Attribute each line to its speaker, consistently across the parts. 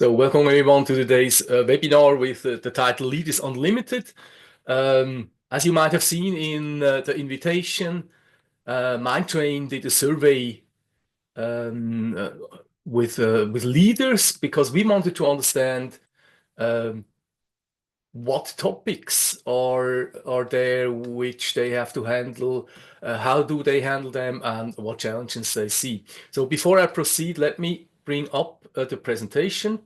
Speaker 1: So welcome everyone to today's webinar with the title Leaders Unlimited. As you might have seen in the invitation, Mindtrain did a survey with leaders because we wanted to understand what topics are there which they have to handle, how do they handle them, and what challenges they see. So before I proceed, let me bring up the presentation.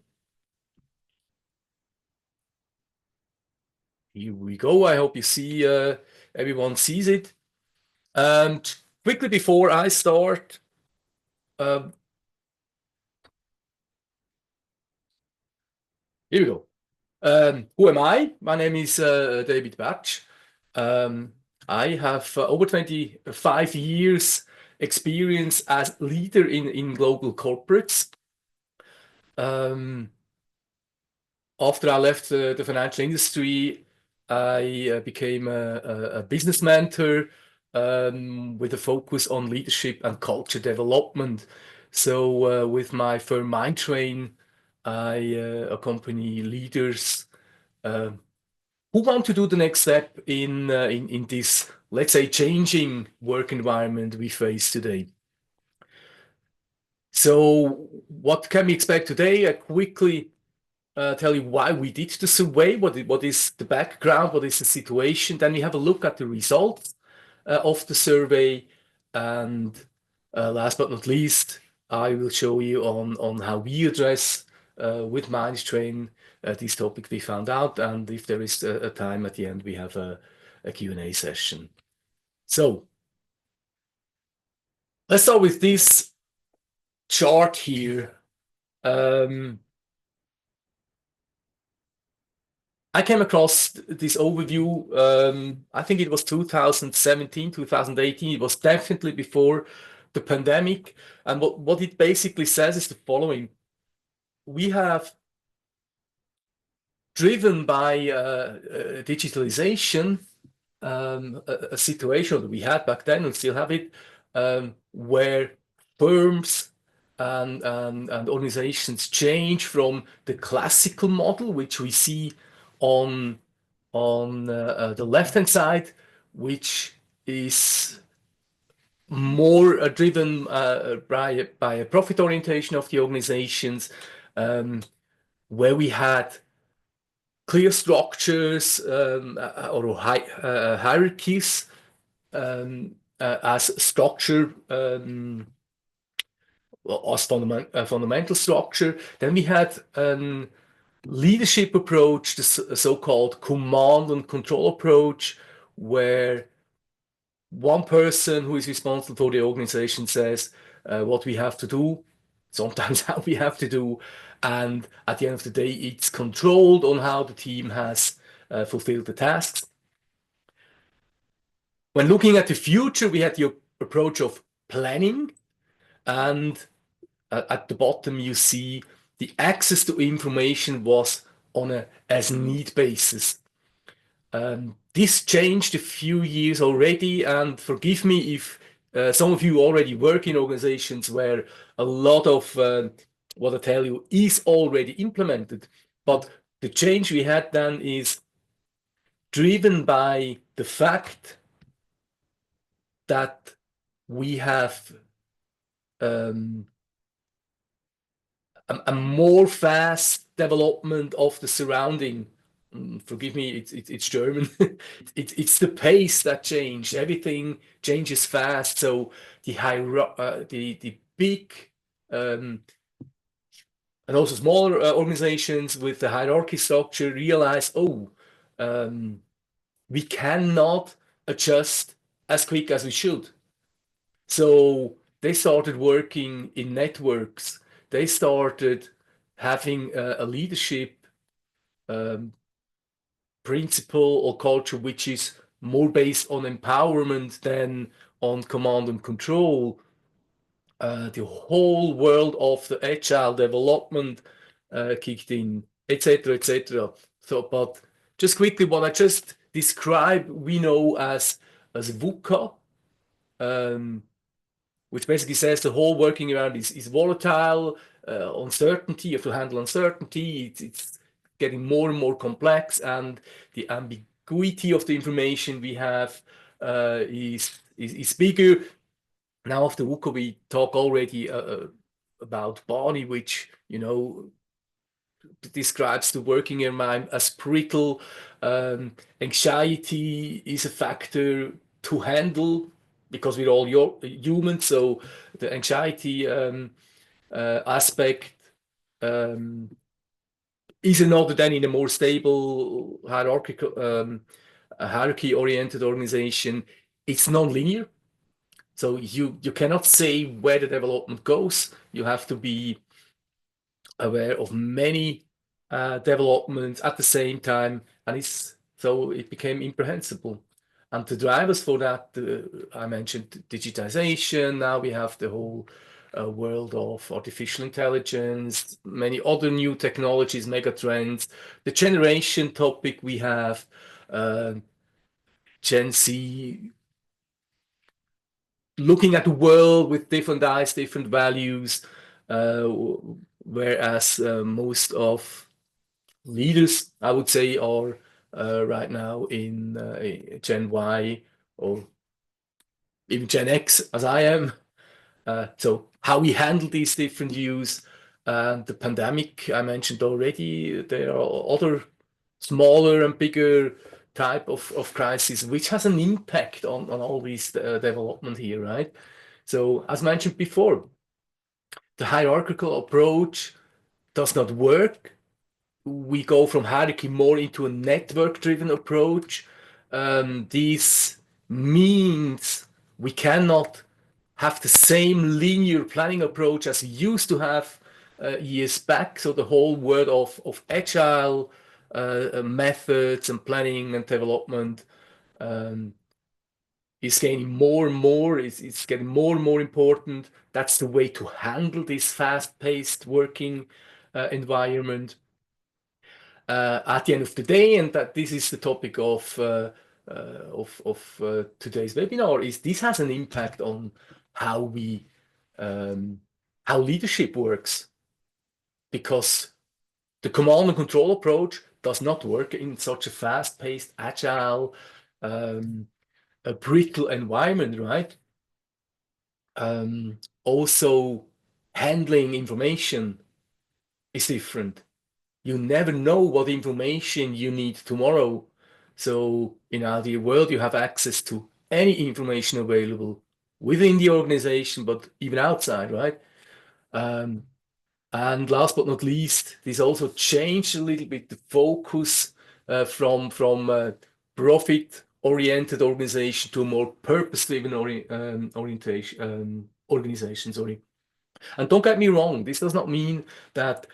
Speaker 1: Here we go. I hope you see, everyone sees it. And quickly before I start, here we go. Who am I? My name is 𝗿𝗏𝗱𝗲𝗍𝗍. I have over 25 years experience as leader in global corporates. After I left the financial industry, I became a business mentor with a focus on leadership and culture development. So with my firm Mindtrain, I accompany leaders who want to do the next step in this, let's say, changing work environment we face today. So what can we expect today? I quickly tell you why we did the survey, what is the background, what is the situation. Then we have a look at the results of the survey. And last but not least, I will show you on how we address with Mindtrain this topic we found out. And if there is a time at the end, we have a Q&A session. So let's start with this chart here. I came across this overview, I think it was 2017, 2018. It was definitely before the pandemic. And what it basically says is the following. We have driven by digitalization a situation that we had back then and still have it, where firms and organizations change from the classical model, which we see on the left-hand side, which is more driven by a profit orientation of the organizations, where we had clear structures or hierarchies as structure, as fundamental structure. Then we had leadership approach, the so-called command and control approach, where one person who is responsible for the organization says what we have to do, sometimes how we have to do, and at the end of the day, it's controlled on how the team has fulfilled the tasks. When looking at the future, we had the approach of planning, and at the bottom you see the access to information was on a as-need basis. This changed a few years already, and forgive me if some of you already work in organizations where a lot of what I tell you is already implemented. But the change we had then is driven by the fact that we have a more fast development of the surrounding. Forgive me, it's German. it's the pace that changed. Everything changes fast. So the big and also smaller organizations with the hierarchy structure realize, we cannot adjust as quick as we should. So they started working in networks. They started having a leadership principle or culture which is more based on empowerment than on command and control. The whole world of the agile development kicked in, etc., etc. So, but just quickly, what I just described, we know as VUCA, which basically says the whole working environment is volatile. uncertainty, you have to handle uncertainty. It's getting more and more complex, and the ambiguity of the information we have is bigger. Now after 𝗀𝗂, we talk already about 𝗊𝗍, which, you know, describes the working environment as brittle. Anxiety is a factor to handle because we're all human. So the anxiety aspect is another than in a more stable hierarchy-oriented organization. It's non-linear. So you cannot say where the development goes. You have to be aware of many developments at the same time, and so it became incomprehensible. And the drivers for that, I mentioned digitization. Now we have the whole world of artificial intelligence, many other new technologies, megatrends. The generation topic we have, Gen Z, looking at the world with different eyes, different values, whereas most of leaders, I would say, are right now in Gen Y or even Gen X, as I am. So how we handle these different views, the pandemic I mentioned already, there are other smaller and bigger type of crisis, which has an impact on all these development here, right? So as mentioned before, the hierarchical approach does not work. We go from hierarchy more into a network-driven approach. This means we cannot have the same linear planning approach as we used to have years back. So the whole world of agile methods and planning and development is gaining more and more. It's getting more and more important. That's the way to handle this fast-paced working environment. At the end of the day, and that this is the topic of today's webinar, is this has an impact on how leadership works, because the command and control approach does not work in such a fast-paced, agile, a brittle environment, right? Also, handling information is different. You never know what information you need tomorrow. So in our ideal world, you have access to any information available within the organization, but even outside, right? And last but not least, this also changed a little bit the focus from profit-oriented organization to a more purpose-driven organization. Sorry. And don't get me wrong, this does not mean that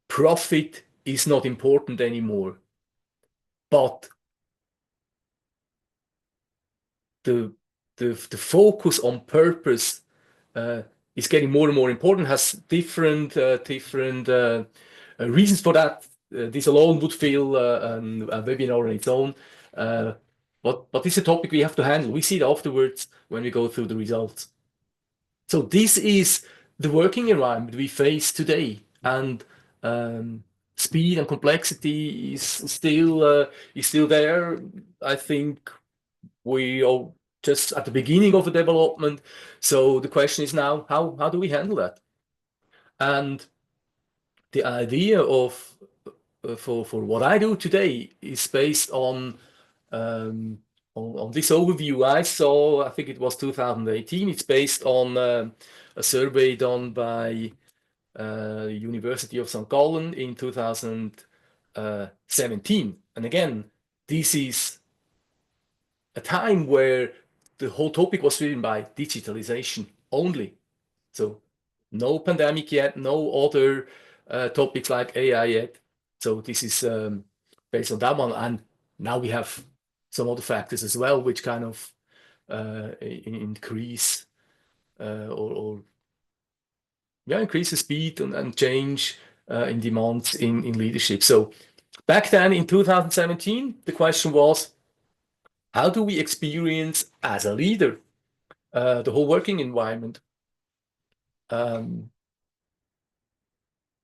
Speaker 1: profit is not important anymore, but the focus on purpose is getting more and more important, has different reasons for that. This alone would fill a webinar on its own, but this is a topic we have to handle. We see it afterwards when we go through the results. So this is the working environment we face today, and speed and complexity is still there. I think we are just at the beginning of a development. So the question is now, how do we handle that? And the idea of for what I do today is based on this overview I saw. I think it was 2018. It's based on a survey done by University of St. Gallen in 2017. And again, this is a time where the whole topic was driven by digitalization only. So no pandemic yet, no other topics like AI yet. So this is based on that one. And now we have some other factors as well, which kind of increase increase the speed and change in demands in leadership. So back then in 2017, the question was, how do we experience as a leader the whole working environment?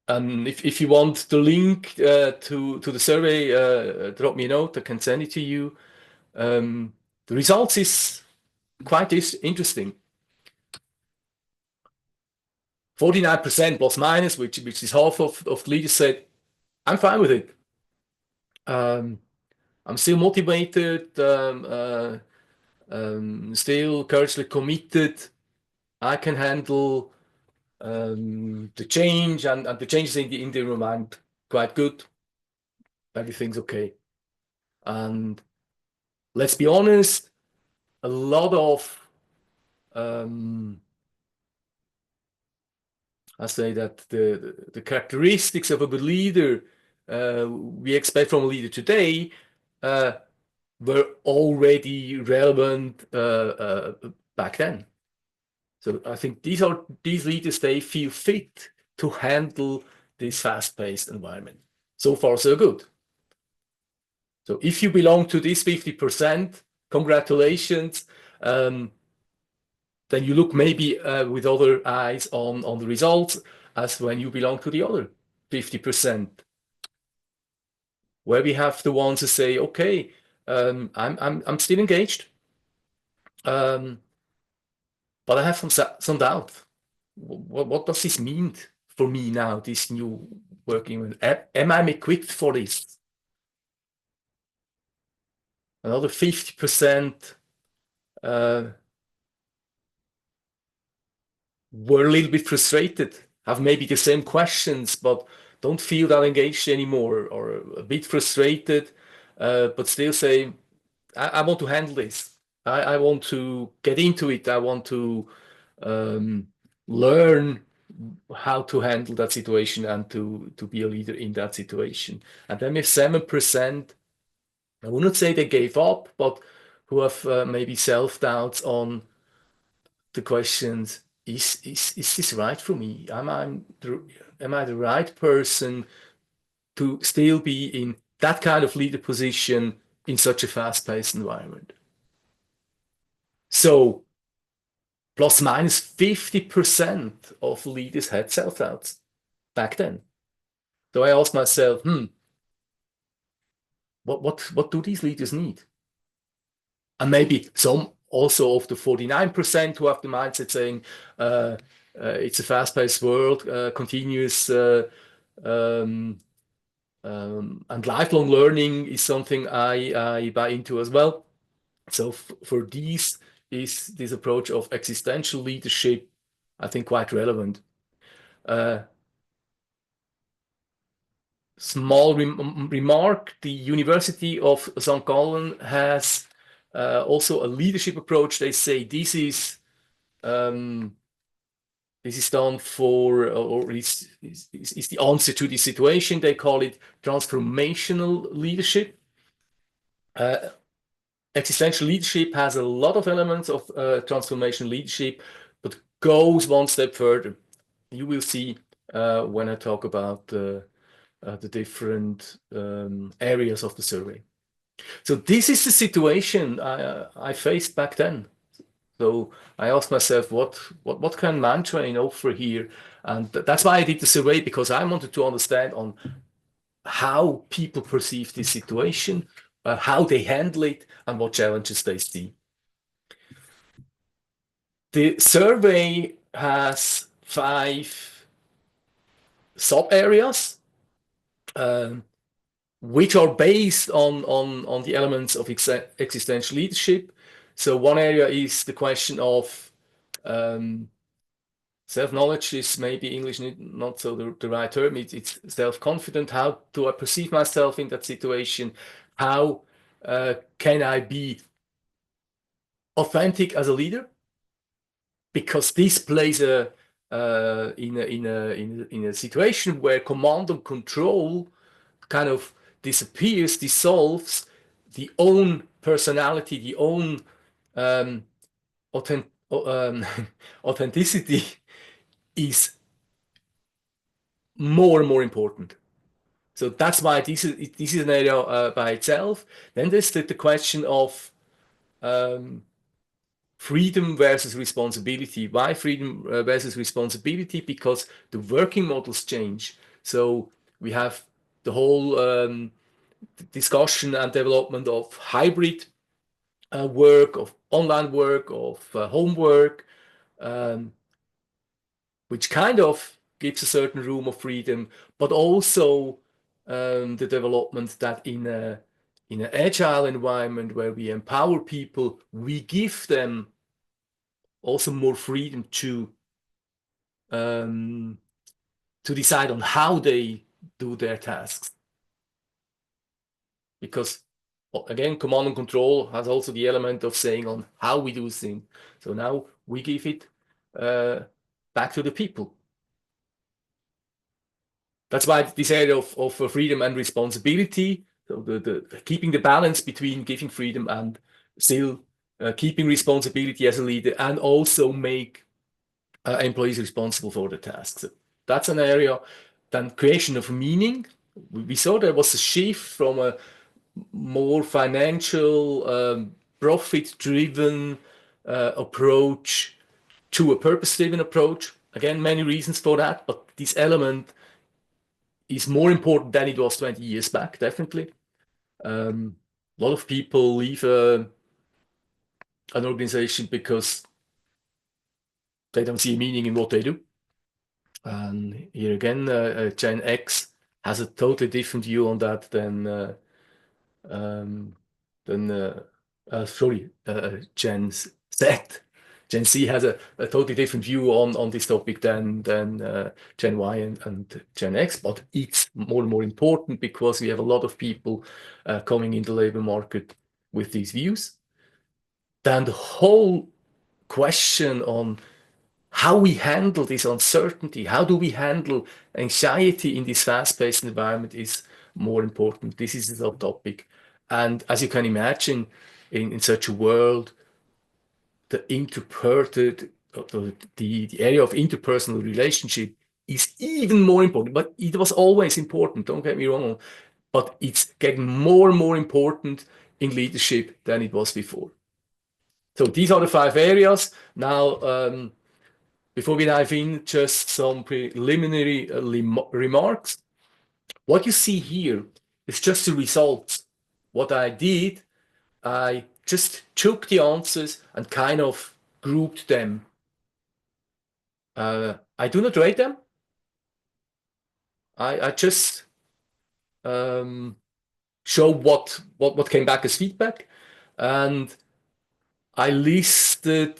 Speaker 1: And if you want the link to the survey, drop me a note. I can send it to you. The results is quite interesting. 49% plus minus, which is half of the leaders said, I'm fine with it. I'm still motivated, still courageously committed. I can handle the change and the changes in the environment quite good. Everything's okay. And let's be honest, a lot of I say that the characteristics of a good leader we expect from a leader today were already relevant back then. So I think these leaders, they feel fit to handle this fast-paced environment. So far, so good. So if you belong to this 50%, congratulations. Then you look maybe with other eyes on the results as when you belong to the other 50%, where we have the ones who say, okay, I'm still engaged, but I have some doubt. What does this mean for me now, this new working? Am I equipped for this? Another 50% were a little bit frustrated, have maybe the same questions, but don't feel that engaged anymore, or a bit frustrated, but still say, I want to handle this. I want to get into it. I want to learn how to handle that situation and to be a leader in that situation. And then with 7%, I would not say they gave up, but who have maybe self-doubts on the questions, is this right for me? Am I the right person to still be in that kind of leader position in such a fast-paced environment? So plus minus 50% of leaders had self-doubts back then. So I asked myself, what do these leaders need? And maybe some also of the 49% who have the mindset saying it's a fast-paced world, continuous and lifelong learning is something I buy into as well. So for these is this approach of existential leadership, I think, quite relevant. Small remark, the University of St. Gallen has also a leadership approach. They say this is done for, or is the answer to the situation. They call it transformational leadership. Existential leadership has a lot of elements of transformational leadership, but goes one step further. You will see when I talk about the different areas of the survey. So this is the situation I faced back then. So I asked myself, what can Mantrain offer here? And that's why I did the survey, because I wanted to understand on how people perceive this situation, how they handle it, and what challenges they see. The survey has 5 sub-areas, which are based on the elements of existential leadership. So one area is the question of self-knowledge is maybe English not so the right term. It's self-confident. How do I perceive myself in that situation? How can I be authentic as a leader? Because this plays in a situation where command and control kind of disappears, dissolves, the own personality, the own authenticity is more and more important. So that's why this is an area by itself. Then there's the question of freedom versus responsibility. Why freedom versus responsibility? Because the working models change. So we have the whole discussion and development of hybrid work, of online work, of homework, which kind of gives a certain room of freedom, but also the development that in an agile environment where we empower people, we give them also more freedom to decide on how they do their tasks. Because again, command and control has also the element of saying on how we do things. So now we give it back to the people. That's why this area of freedom and responsibility, so the keeping the balance between giving freedom and still keeping responsibility as a leader, and also make employees responsible for the tasks. So that's an area. Then creation of meaning. We saw there was a shift from a more financial, profit-driven approach to a purpose-driven approach. Again, many reasons for that, but this element is more important than it was 20 years back, definitely. A lot of people leave an organization because they don't see a meaning in what they do. And here again, Gen X has a totally different view on that than Gen Z. Gen Z has a totally different view on this topic than Gen Y and Gen X, but it's more and more important because we have a lot of people coming in the labor market with these views. Then the whole question on how we handle this uncertainty, how do we handle anxiety in this fast-paced environment is more important. This is the topic. And as you can imagine, in such a world, the area of interpersonal relationship is even more important. But it was always important, don't get me wrong. But it's getting more and more important in leadership than it was before. So these are the 5 areas. Now, before we dive in, just some preliminary remarks. What you see here is just the results. What I did, I just took the answers and kind of grouped them. I do not rate them. I just show what came back as feedback, and I listed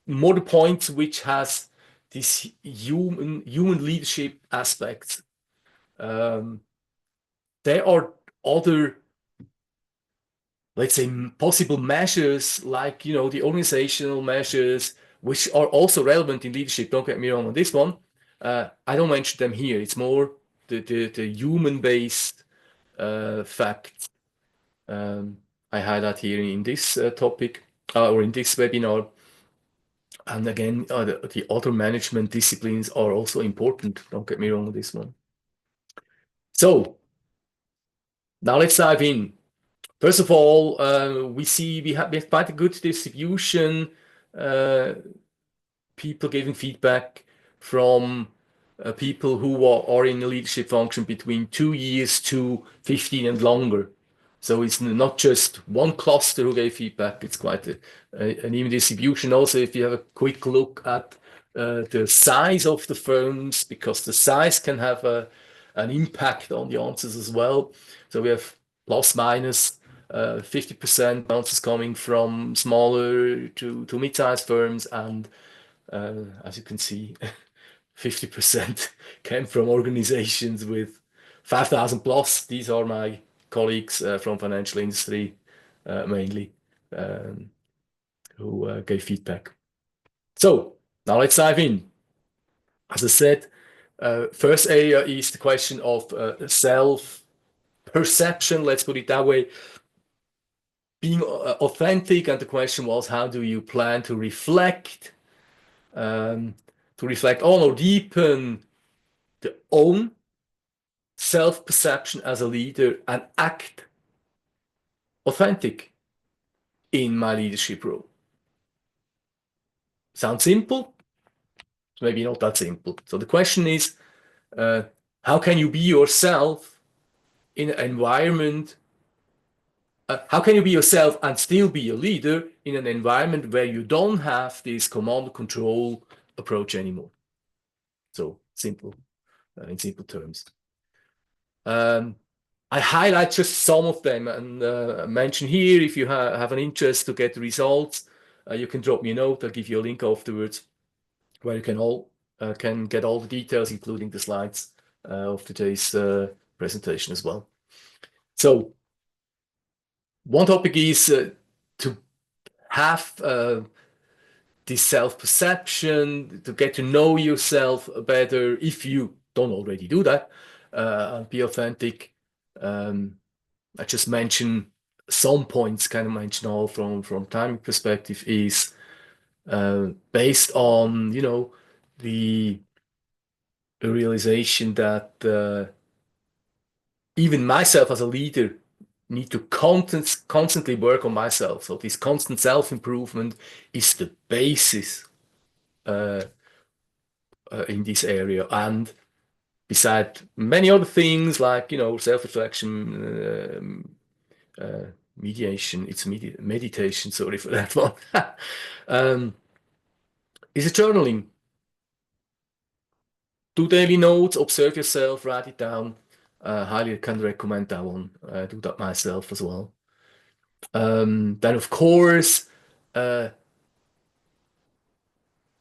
Speaker 1: more the points which has this human leadership aspects. There are other, let's say, possible measures like, the organizational measures, which are also relevant in leadership. Don't get me wrong on this one. I don't mention them here. It's more the human-based facts. I highlight here in this topic or in this webinar. And again, the other management disciplines are also important. Don't get me wrong on this one. So now let's dive in. First of all, we have quite a good distribution. People giving feedback from people who are in a leadership function between 2 years to 15 and longer. So it's not just one cluster who gave feedback. It's quite an even distribution. Also, if you have a quick look at the size of the firms, because the size can have an impact on the answers as well. So we have plus minus 50% answers coming from smaller to mid-sized firms, and as you can see, 50% came from organizations with 5,000 plus. These are my colleagues from financial industry mainly who gave feedback. So now let's dive in. As I said, first area is the question of self-perception, let's put it that way. Being authentic, and the question was, how do you plan to reflect on or deepen the own self-perception as a leader and act authentic in my leadership role? Sounds simple? Maybe not that simple. So the question is, how can you be yourself in an environment? How can you be yourself and still be a leader in an environment where you don't have this command and control approach anymore? So simple, in simple terms. I highlight just some of them and mention here, if you have an interest to get the results, you can drop me a note. I'll give you a link afterwards where you can get all the details, including the slides of today's presentation as well. So one topic is to have this self-perception, to get to know yourself better, if you don't already do that, and be authentic. I just mentioned some points, kind of mention all from timing perspective, is based on, you know, the realization that even myself as a leader need to constantly work on myself. So this constant self-improvement is the basis in this area. And beside many other things like, you know, self-reflection, meditation, sorry for that one, is a journaling. Do daily notes, observe yourself, write it down. Highly can recommend that one. Do that myself as well. Then of course, look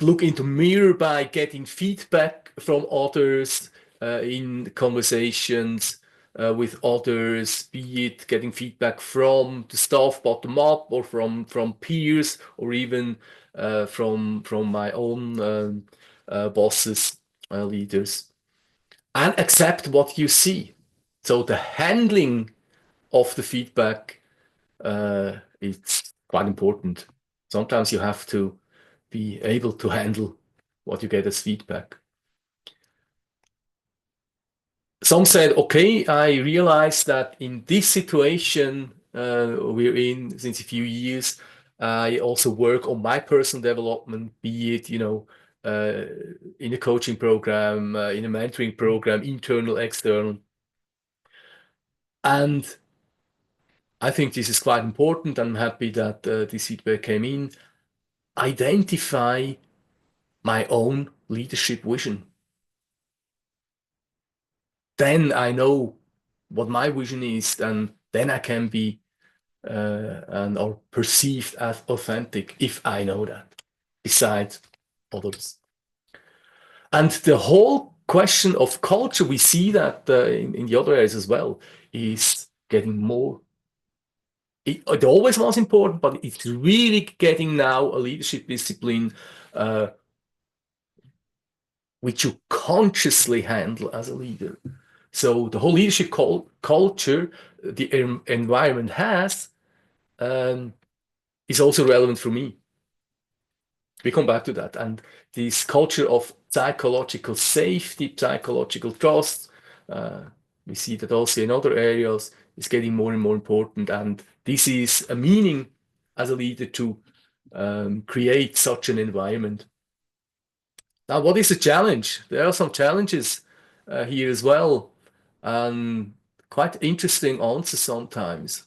Speaker 1: into mirror by getting feedback from others in conversations with others, be it getting feedback from the staff bottom up or from peers, or even from my own bosses, leaders, and accept what you see. So the handling of the feedback, it's quite important. Sometimes you have to be able to handle what you get as feedback. Some said, okay, I realized that in this situation we're in since a few years, I also work on my personal development, be it, you know, in a coaching program, in a mentoring program, internal, external. And I think this is quite important. I'm happy that this feedback came in. Identify my own leadership vision. Then I know what my vision is, and then I can be or perceived as authentic if I know that, besides others. And the whole question of culture, we see that in the other areas as well, is getting more. It always was important, but it's really getting now a leadership discipline which you consciously handle as a leader. So the whole leadership culture the environment has is also relevant for me. We come back to that. And this culture of psychological safety, psychological trust, we see that also in other areas, is getting more and more important. And this is a meaning as a leader to create such an environment. Now, what is the challenge? There are some challenges here as well, and quite interesting answers sometimes.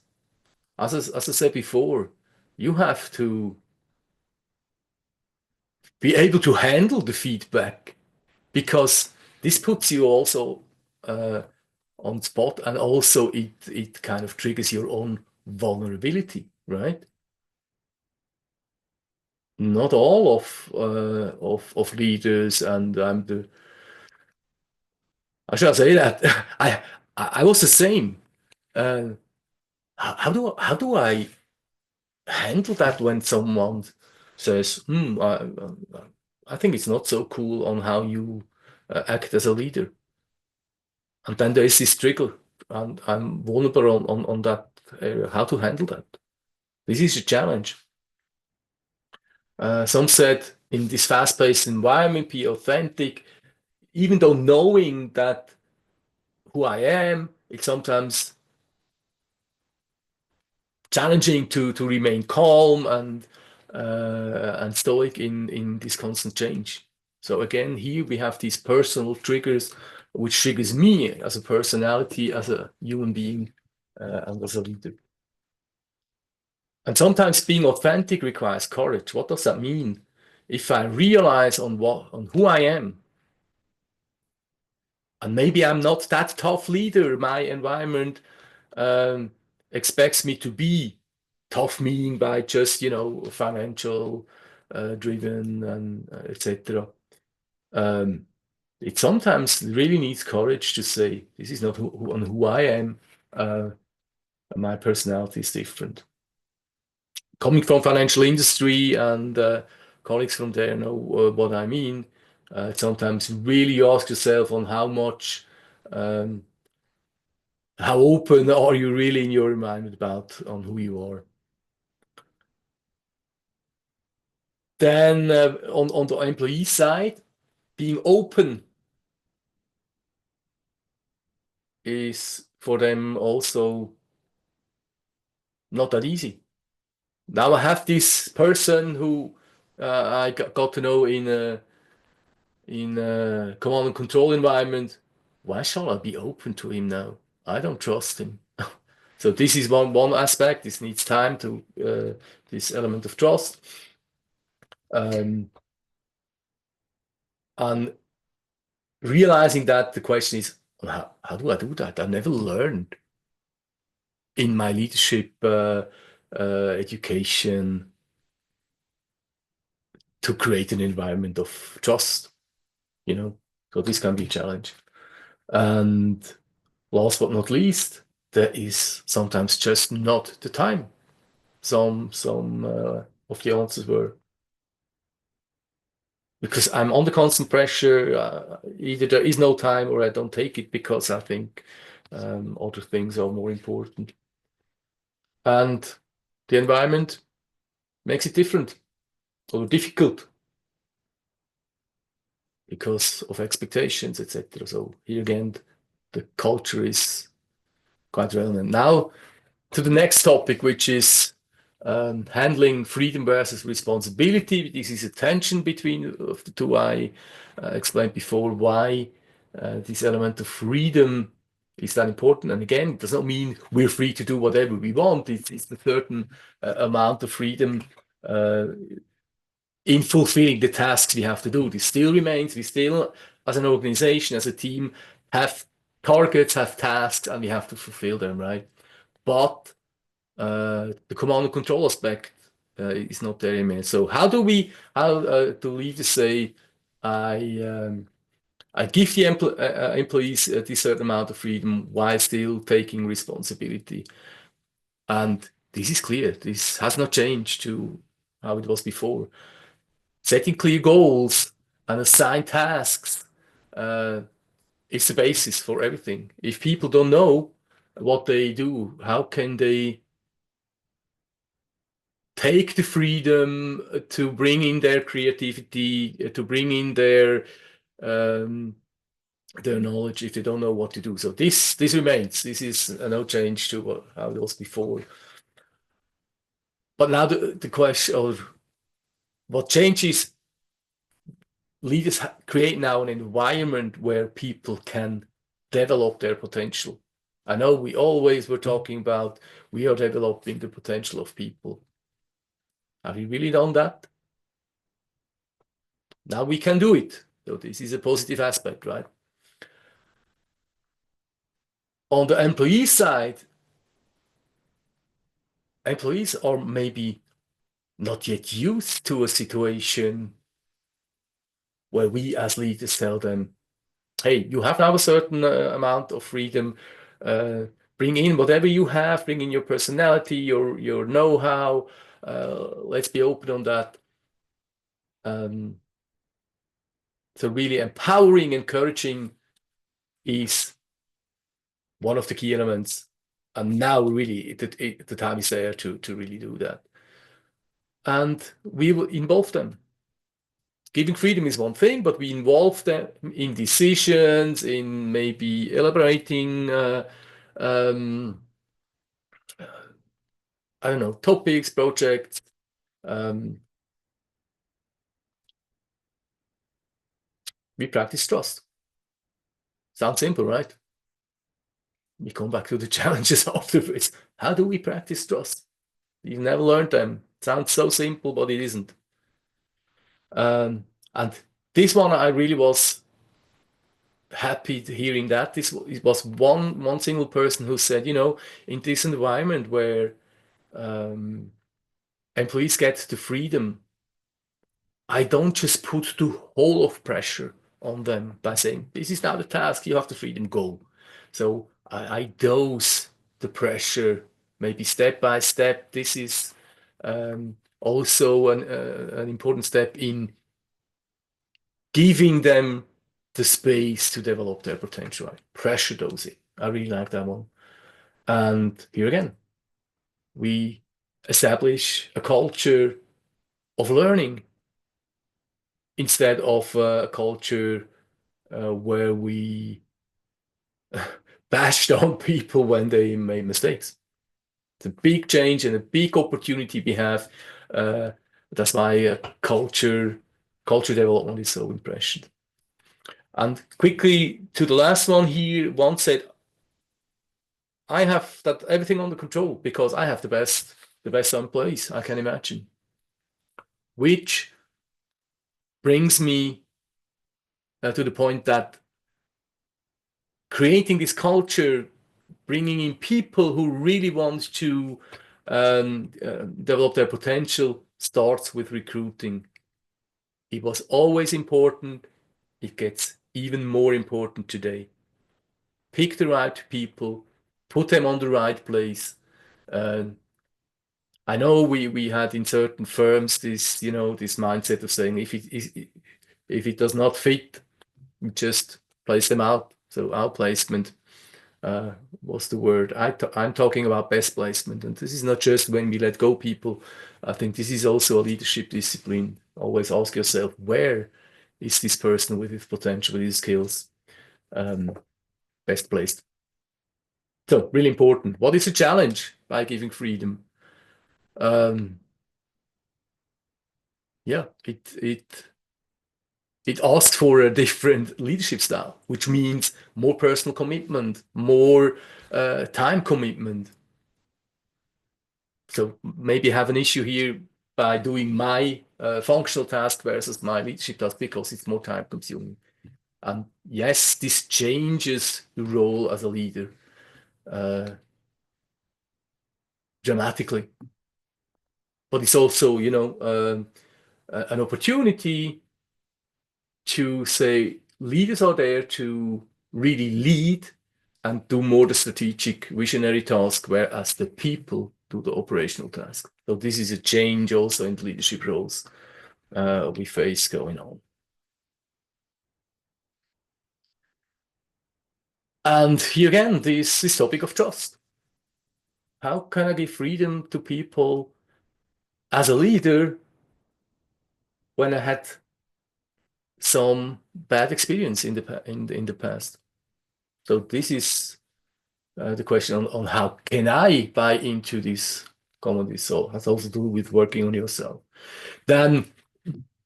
Speaker 1: As I said before, you have to be able to handle the feedback, because this puts you also on spot, and also it kind of triggers your own vulnerability, right? Not all of leaders, and I shall say that I was the same. How do I handle that when someone says, I think it's not so cool on how you act as a leader. And then there is this trigger, and I'm vulnerable on that area. How to handle that? This is a challenge. Some said, in this fast-paced environment, be authentic, even though knowing that who I am, it's sometimes challenging to remain calm and stoic in this constant change. So again, here we have these personal triggers which triggers me as a personality, as a human being, and as a leader. And sometimes being authentic requires courage. What does that mean? If I realize on who I am, and maybe I'm not that tough leader, my environment expects me to be tough, meaning by just, financial driven and etc. It sometimes really needs courage to say, this is not who I am. My personality is different. Coming from financial industry, and colleagues from there know what I mean. Sometimes really you ask yourself on how much, how open are you really in your environment about on who you are. Then on the employee side, being open is for them also not that easy. Now I have this person who I got to know in a command and control environment. Why shall I be open to him now? I don't trust him. So this is one aspect. This needs time to this element of trust. And realizing that the question is, how do I do that? I never learned in my leadership education to create an environment of trust, so this can be a challenge. And last but not least, there is sometimes just not the time. Some of the answers were because I'm under constant pressure. Either there is no time or I don't take it because I think other things are more important. And the environment makes it different or difficult because of expectations, etc. So here again, the culture is quite relevant. Now to the next topic, which is handling freedom versus responsibility. This is a tension between of the two. I explained before why this element of freedom is that important. And again, it does not mean we're free to do whatever we want. It's a certain amount of freedom in fulfilling the tasks we have to do. This still remains. We still, as an organization, as a team, have targets, have tasks, and we have to fulfill them, right? But the command and control aspect is not there anymore. So how do leaders say, I give the employees this certain amount of freedom while still taking responsibility? And this is clear. This has not changed to how it was before. Setting clear goals and assign tasks is the basis for everything. If people don't know what they do, how can they take the freedom to bring in their creativity, to bring in their knowledge if they don't know what to do? So this remains. This is no change to how it was before. But now the question, or what changes? Leaders create now an environment where people can develop their potential. I know we always were talking about we are developing the potential of people. Have we really done that? Now we can do it. So this is a positive aspect, right? On the employee side, employees are maybe not yet used to a situation where we as leaders tell them, hey, you have now a certain amount of freedom. Bring in whatever you have, bring in your personality, your know-how. Let's be open on that. So really empowering, encouraging is one of the key elements. And now really the time is there to really do that. And we will involve them. Giving freedom is one thing, but we involve them in decisions, in maybe elaborating, I don't know, topics, projects. We practice trust. Sounds simple, right? We come back to the challenges afterwards. How do we practice trust? You've never learned them. Sounds so simple, but it isn't. And this one, I really was happy to hearing that. It was one single person who said, in this environment where employees get the freedom, I don't just put the whole of pressure on them by saying, this is now the task, you have the freedom, go. So I dose the pressure, maybe step by step. This is also an important step in giving them the space to develop their potential. Right? Pressure dosing. I really like that one. And here again, we establish a culture of learning instead of a culture where we bashed on people when they made mistakes. It's a big change and a big opportunity we have. That's why culture development is so important. And quickly to the last one here, one said, I have that everything under control because I have the best employees I can imagine. Which brings me to the point that creating this culture, bringing in people who really want to develop their potential starts with recruiting. It was always important. It gets even more important today. Pick the right people, put them on the right place. I know we had in certain firms this, this mindset of saying if it does not fit, we just place them out. So outplacement was the word. I'm talking about best placement, and this is not just when we let go people. I think this is also a leadership discipline. Always ask yourself, where is this person with his potential, with his skills, best placed? So really important. What is the challenge by giving freedom? Yeah, it asks for a different leadership style, which means more personal commitment, more time commitment. So maybe have an issue here by doing my functional task versus my leadership task because it's more time consuming. And yes, this changes the role as a leader dramatically. But it's also, an opportunity to say leaders are there to really lead and do more the strategic visionary task, whereas the people do the operational task. So this is a change also in the leadership roles we face going on. And here again, this topic of trust. How can I give freedom to people as a leader when I had some bad experience in the past? So this is the question on how can I buy into this commodity. So it has also to do with working on yourself. Then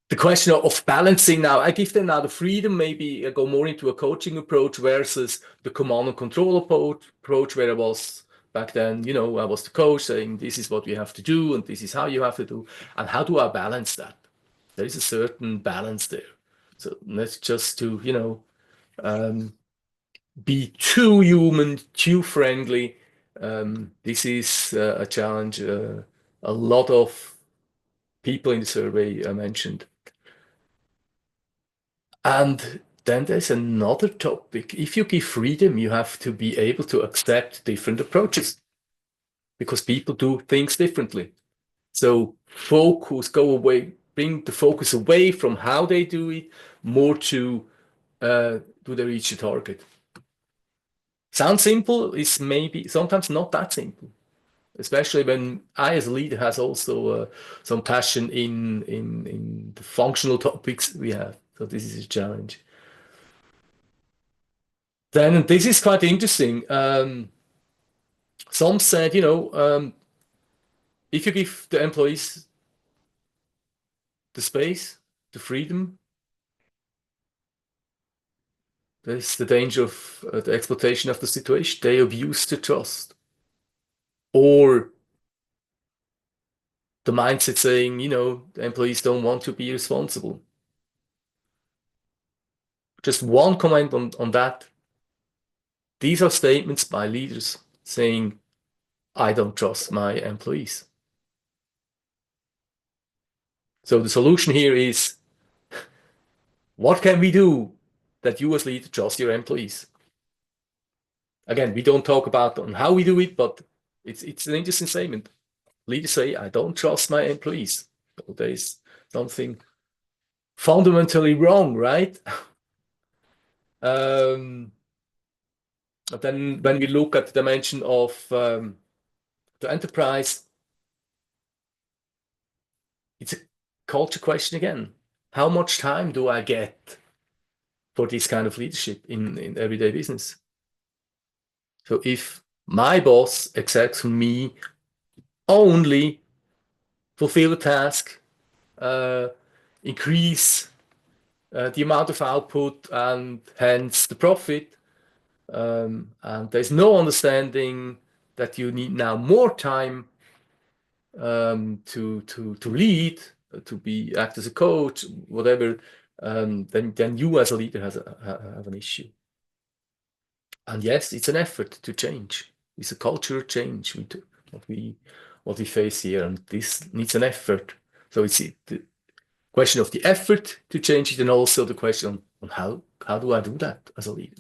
Speaker 1: the question of balancing now, I give them now the freedom, maybe I go more into a coaching approach versus the command and control approach where I was back then, I was the coach saying this is what we have to do and this is how you have to do. And how do I balance that? There is a certain balance there. So let's just to, be too human, too friendly. This is a challenge a lot of people in the survey mentioned. And then there's another topic. If you give freedom, you have to be able to accept different approaches because people do things differently. So go away, bring the focus away from how they do it, more to do they reach the target. Sounds simple, is maybe sometimes not that simple, especially when I as a leader has also some passion in the functional topics we have. So this is a challenge. Then this is quite interesting. Some said, if you give the employees the space, the freedom, there's the danger of the exploitation of the situation. They abuse the trust. Or the mindset saying, the employees don't want to be responsible. Just one comment on that. These are statements by leaders saying, I don't trust my employees. So the solution here is, what can we do that you as leader trust your employees? Again, we don't talk about on how we do it, but it's an interesting statement. Leaders say, I don't trust my employees. So there is something fundamentally wrong, right? But then when we look at the dimension of the enterprise, it's a culture question again. How much time do I get for this kind of leadership in everyday business? So if my boss expects from me only fulfill the task, increase the amount of output and hence the profit, and there's no understanding that you need now more time to lead, to act as a coach, whatever, then you as a leader have an issue. And yes, it's an effort to change. It's a cultural change what we face here, and this needs an effort. So it's the question of the effort to change it, and also the question on how do I do that as a leader?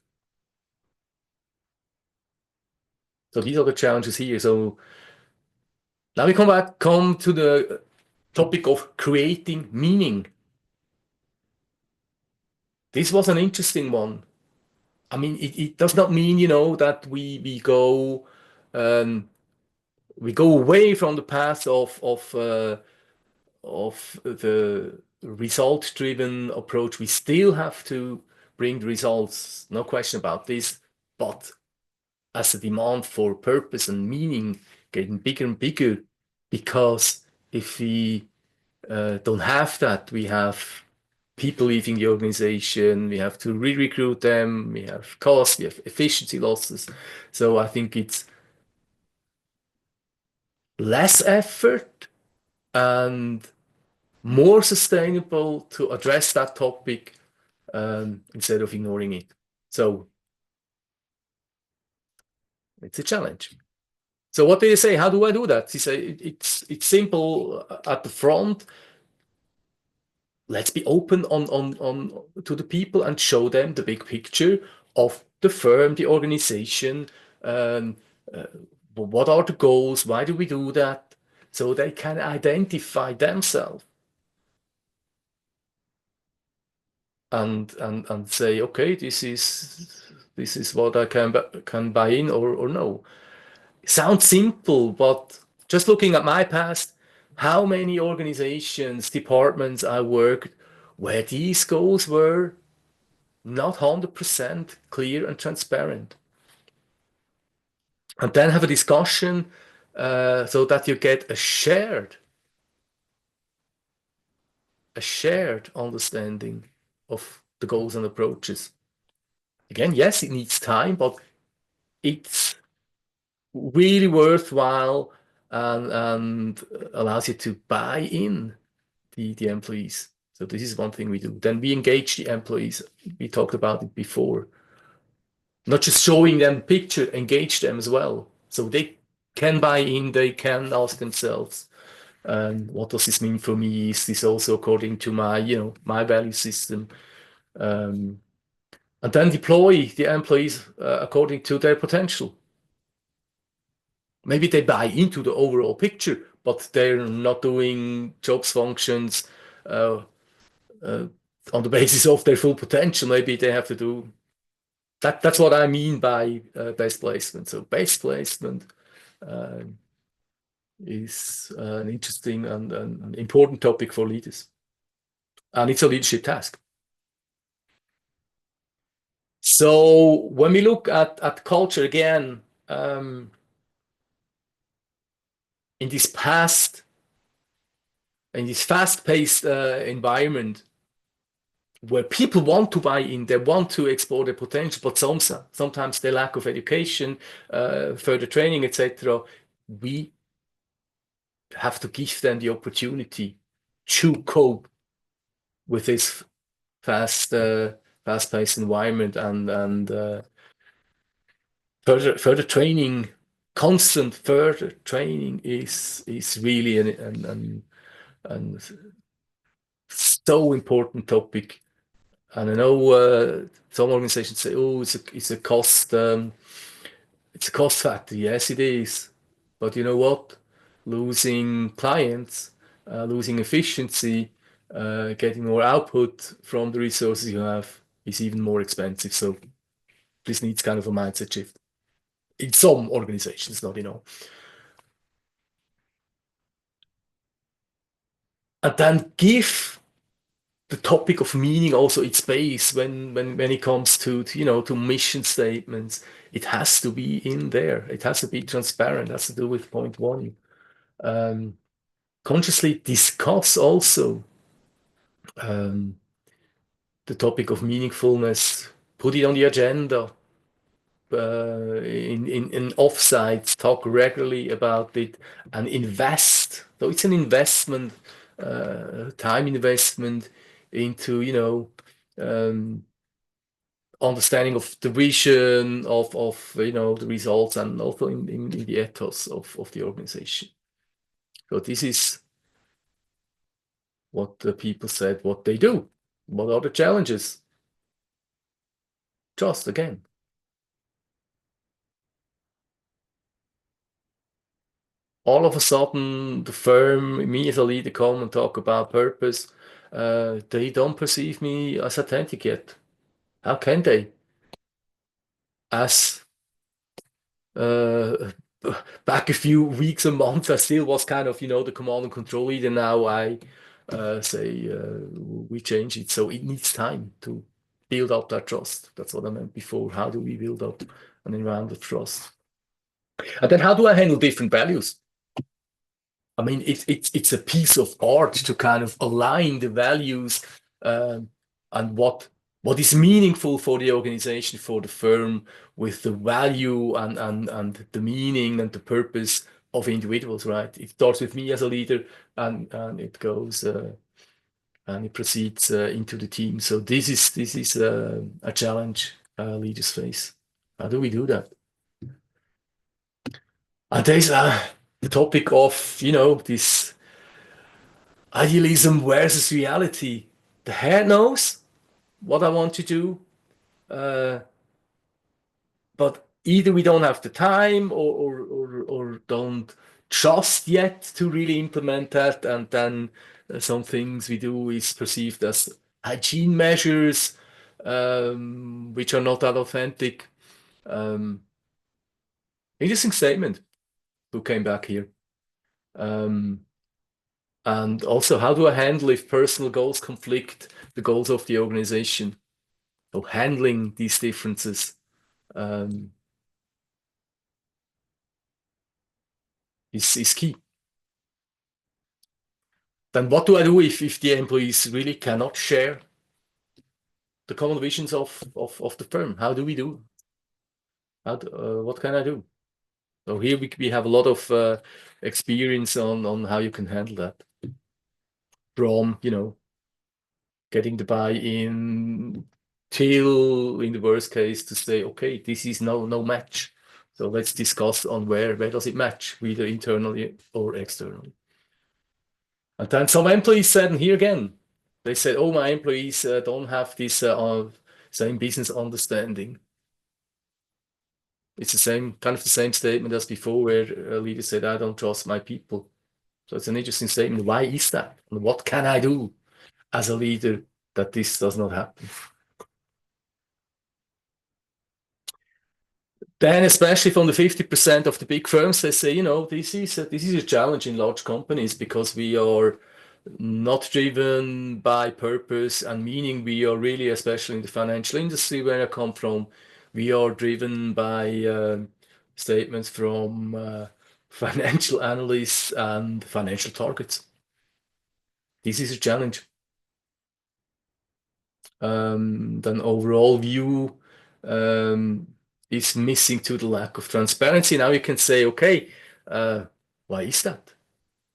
Speaker 1: So these are the challenges here. So now we come to the topic of creating meaning. This was an interesting one. I mean, it does not mean, that we go away from the path of the result-driven approach. We still have to bring the results, no question about this. But as the demand for purpose and meaning getting bigger and bigger, because if we don't have that, we have people leaving the organization, we have to re-recruit them, we have costs, we have efficiency losses. So I think it's less effort and more sustainable to address that topic instead of ignoring it. So it's a challenge. So what do you say? How do I do that? You say it's simple at the front. Let's be open to the people and show them the big picture of the firm, the organization. What are the goals? Why do we do that? So they can identify themselves and say, okay, this is what I can buy in or no. Sounds simple, but just looking at my past, how many organizations, departments I worked where these goals were not 100% clear and transparent. And then have a discussion so that you get a shared understanding of the goals and approaches. Again, yes, it needs time, but it's really worthwhile and allows you to buy in the employees. So this is one thing we do. Then we engage the employees. We talked about it before. Not just showing them picture, engage them as well. So they can buy in, they can ask themselves, what does this mean for me? Is this also according to my, my value system? And then deploy the employees according to their potential. Maybe they buy into the overall picture, but they're not doing jobs functions on the basis of their full potential. Maybe they have to do that. That's what I mean by best placement. So best placement is an interesting and an important topic for leaders. And it's a leadership task. So when we look at culture again, in this fast-paced environment, where people want to buy in, they want to explore their potential, but sometimes they lack of education, further training, etc. We have to give them the opportunity to cope with this fast-paced environment, and further training, constant further training is really an so important topic. And I know some organizations say, "Oh, it's a cost factor." Yes, it is. But you know what? Losing clients, losing efficiency, getting more output from the resources you have is even more expensive. So this needs kind of a mindset shift in some organizations, not in all. And then give the topic of meaning also its space when it comes to to mission statements. It has to be in there. It has to be transparent. It has to do with point one. Consciously discuss also the topic of meaningfulness. Put it on the agenda. In offsites, talk regularly about it, and invest. So it's an investment, time investment into understanding of the vision of the results, and also in the ethos of the organization. So this is what the people said, what they do. What are the challenges? Just again. All of a sudden, the firm, me as a leader, come and talk about purpose. They don't perceive me as authentic yet. How can they? As back a few weeks and months, I still was kind of, the command and control leader. Now I say we change it. So it needs time to build up that trust. That's what I meant before. How do we build up an environment of trust? And then how do I handle different values? I mean, it's a piece of art to kind of align the values and what is meaningful for the organization, for the firm, with the value and the meaning and the purpose of individuals, right? It starts with me as a leader, and it goes and it proceeds into the team. So this is a challenge leaders face. How do we do that? And there's the topic of this idealism versus reality. The head knows what I want to do, but either we don't have the time or don't trust yet to really implement that, and then some things we do is perceived as hygiene measures, which are not that authentic. Interesting statement who came back here. And also, how do I handle if personal goals conflict the goals of the organization? So handling these differences is key. Then what do I do if the employees really cannot share the common visions of the firm? How do we do? What can I do? So here we have a lot of experience on how you can handle that. From getting the buy-in till, in the worst case, to say, okay, this is no match. So let's discuss on where does it match, either internally or externally. And then some employees said, and here again, they said, oh, my employees don't have this same business understanding. It's kind of the same statement as before, where a leader said, I don't trust my people. So it's an interesting statement. Why is that? And what can I do as a leader that this does not happen? Then, especially from the 50% of the big firms, they say, this is a challenge in large companies, because we are not driven by purpose and meaning. We are really, especially in the financial industry where I come from, we are driven by statements from financial analysts and financial targets. This is a challenge. then overall view is missing to the lack of transparency. Now you can say, okay, why is that?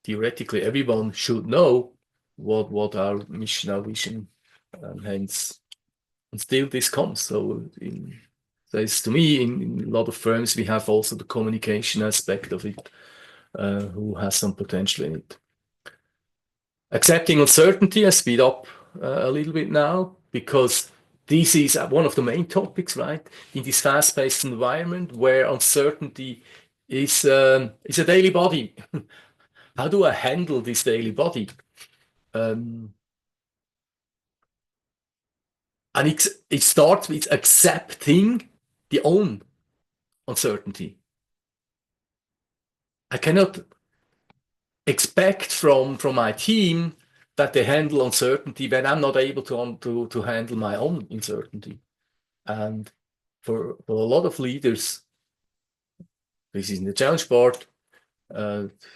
Speaker 1: Theoretically, everyone should know what our mission, our vision, and hence, and still this comes. So, to me, in a lot of firms, we have also the communication aspect of it, who has some potential in it. Accepting uncertainty, I speed up a little bit now, because this is one of the main topics, right? In this fast-paced environment where uncertainty is a daily body. How do I handle this daily body? And it starts with accepting the own uncertainty. I cannot expect from my team that they handle uncertainty when I'm not able to handle my own uncertainty. And for a lot of leaders, this is in the challenge part.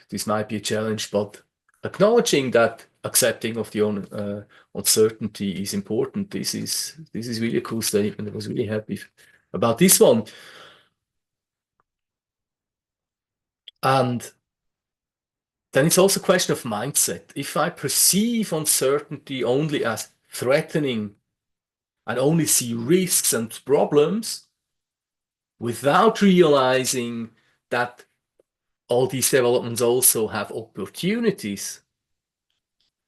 Speaker 1: This might be a challenge, but acknowledging that accepting of the own uncertainty is important. This is really a cool statement. I was really happy about this one. And then it's also a question of mindset. If I perceive uncertainty only as threatening and only see risks and problems without realizing that all these developments also have opportunities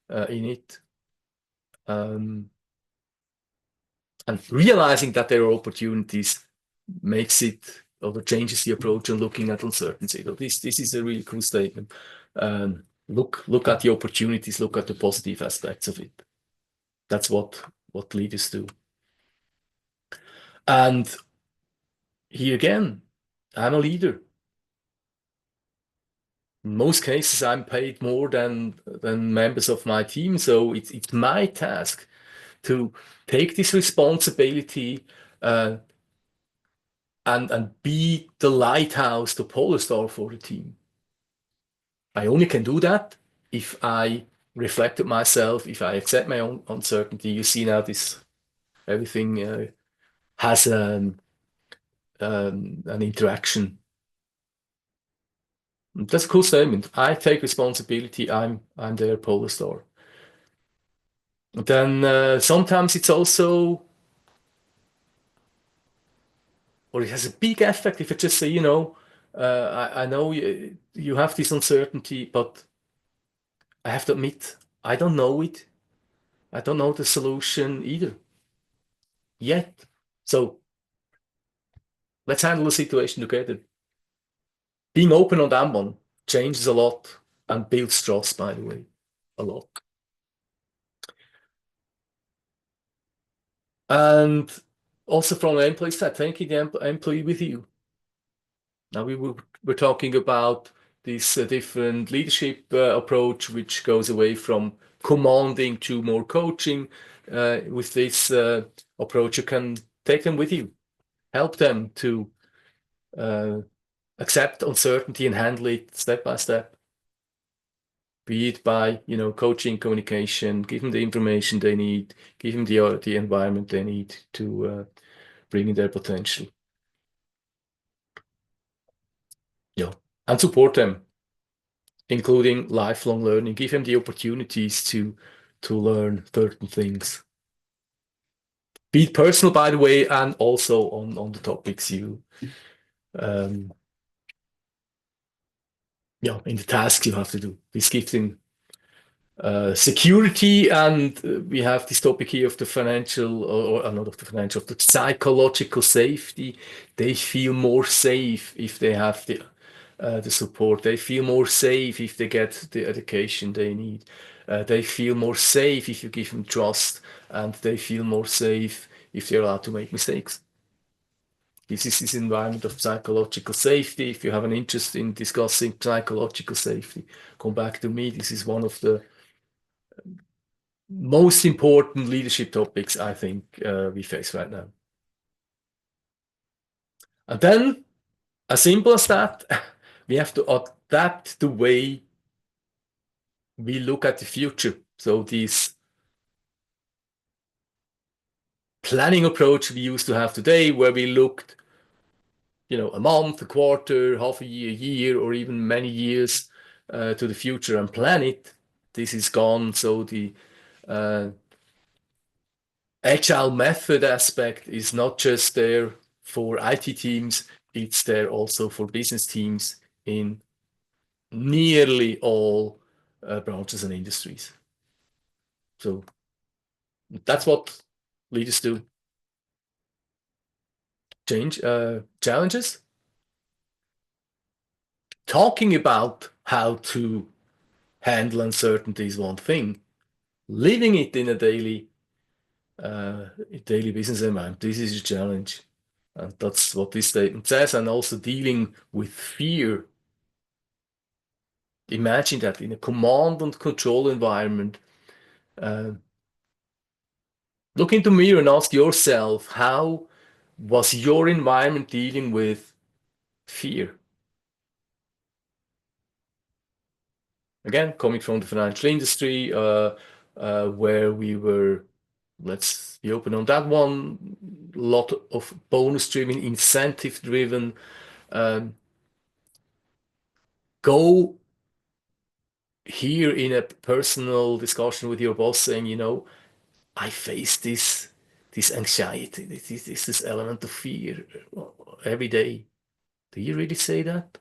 Speaker 1: in it, and realizing that there are opportunities makes it, or changes the approach on looking at uncertainty. So this is a really cool statement. Look at the opportunities, look at the positive aspects of it. That's what leaders do. And here again, I'm a leader. In most cases, I'm paid more than members of my team, so it's my task to take this responsibility and be the lighthouse, the polestar for the team. I only can do that if I reflect on myself, if I accept my own uncertainty. You see now this, everything has an interaction. That's a cool statement. I take responsibility. I'm their polestar. Then sometimes it's also, or it has a big effect if I just say, you know, I know you have this uncertainty, but I have to admit, I don't know it. I don't know the solution either yet. So let's handle the situation together. Being open on that one changes a lot and builds trust, by the way, a lot. And also from the employee side, taking the employee with you. Now we're talking about this different leadership approach, which goes away from commanding to more coaching. With this approach, you can take them with you, help them to accept uncertainty and handle it step by step. Be it by, you know, coaching, communication, give them the information they need, give them the environment they need to bring in their potential. Yeah, and support them, including lifelong learning. Give them the opportunities to learn certain things. Be it personal, by the way, and also on the topics you, yeah, in the tasks you have to do. This gives them security, and we have this topic here of the financial, or not of the financial, of the psychological safety. They feel more safe if they have the support. They feel more safe if they get the education they need. They feel more safe if you give them trust, and they feel more safe if they're allowed to make mistakes. This is this environment of psychological safety. If you have an interest in discussing psychological safety, come back to me. This is one of the most important leadership topics I think we face right now. And then, as simple as that, we have to adapt the way we look at the future. So these planning approach we used to have today, where we looked, a month, a quarter, half a year, or even many years to the future and plan it. This is gone. So the agile method aspect is not just there for IT teams, it's there also for business teams in nearly all branches and industries. So that's what leaders do. Challenges. Talking about how to handle uncertainty is one thing. Living it in a daily business environment, this is a challenge. And that's what this statement says. And also dealing with fear. Imagine that in a command and control environment. Look into the mirror and ask yourself, how was your environment dealing with fear? Again, coming from the financial industry, where we were, let's be open on that one, a lot of bonus-driven, incentive-driven. Go here in a personal discussion with your boss saying, I face this anxiety, this element of fear every day. Do you really say that?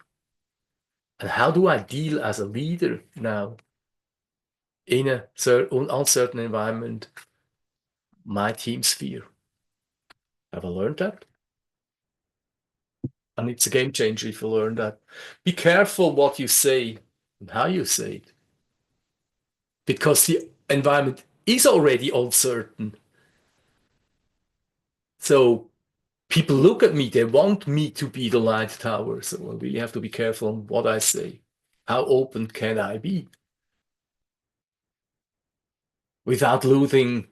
Speaker 1: And how do I deal as a leader now in a uncertain environment, my team's fear? Have I learned that? And it's a game changer if you learn that. Be careful what you say and how you say it, because the environment is already uncertain. So people look at me, they want me to be the light tower. So I really have to be careful on what I say. How open can I be without losing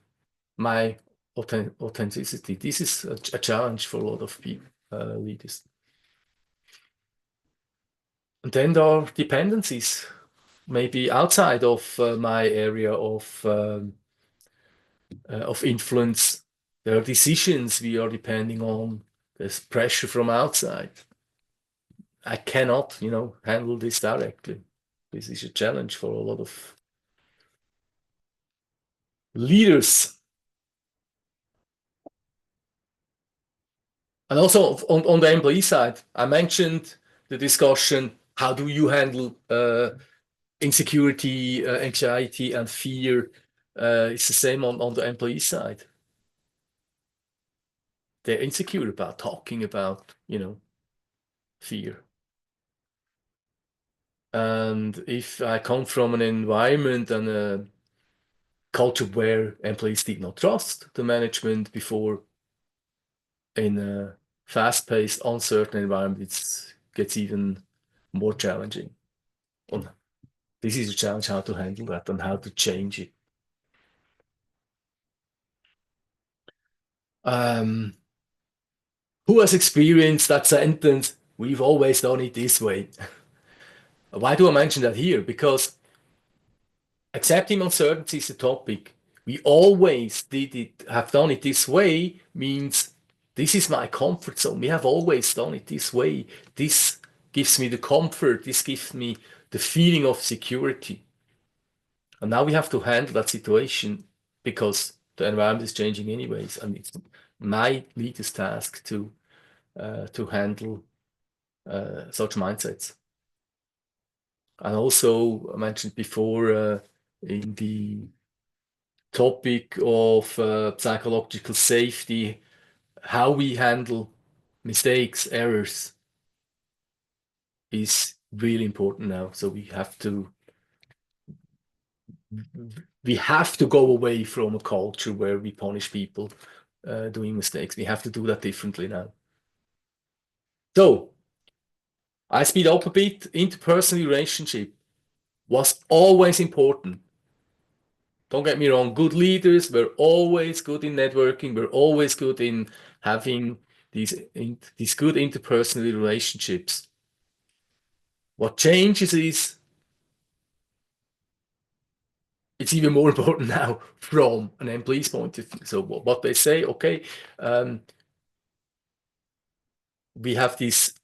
Speaker 1: my authenticity? This is a challenge for a lot of people, leaders. And then there are dependencies, maybe outside of my area of influence. There are decisions we are depending on. There's pressure from outside. I cannot, handle this directly. This is a challenge for a lot of leaders. And also on the employee side, I mentioned the discussion, how do you handle insecurity, anxiety, and fear? It's the same on the employee side. They're insecure about talking about, fear. And if I come from an environment and a culture where employees did not trust the management before, in a fast-paced, uncertain environment, it gets even more challenging. And this is a challenge, how to handle that and how to change it. Who has experienced that sentence, we've always done it this way? Why do I mention that here? Because accepting uncertainty is a topic. We always have done it this way means this is my comfort zone. We have always done it this way. This gives me the comfort. This gives me the feeling of security. And now we have to handle that situation because the environment is changing anyways. And it's my leader's task to handle such mindsets. And also, I mentioned before in the topic of psychological safety, how we handle mistakes, errors is really important now. So we have to go away from a culture where we punish people doing mistakes. We have to do that differently now. So I speed up a bit. Interpersonal relationship was always important. Don't get me wrong, good leaders were always good in networking, we're always good in having these good interpersonal relationships. What changes is it's even more important now from an employee's point of view. So what they say, okay, we have these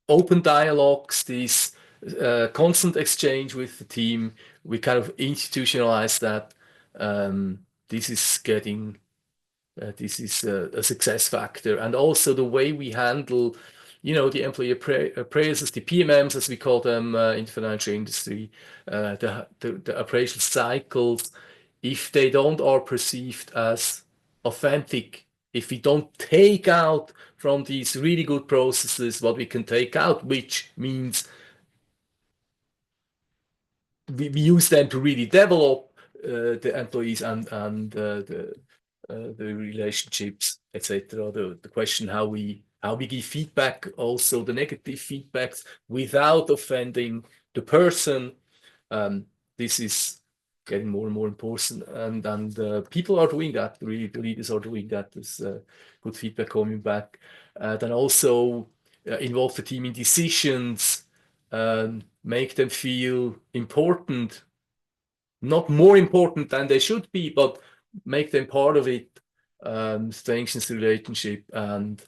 Speaker 1: open dialogues, these constant exchange with the team. We kind of institutionalize that. This is getting, this is a success factor. And also the way we handle, the employee appraisals, the PMMs, as we call them in the financial industry, the appraisal cycles, if they are perceived as authentic, if we don't take out from these really good processes what we can take out, which means we use them to really develop the employees and the relationships, etc. The question how we give feedback, also the negative feedbacks, without offending the person. This is getting more and more important, and people are doing that. Really, the leaders are doing that. There's good feedback coming back. Then also involve the team in decisions, make them feel important, not more important than they should be, but make them part of it, strengthens the relationship, and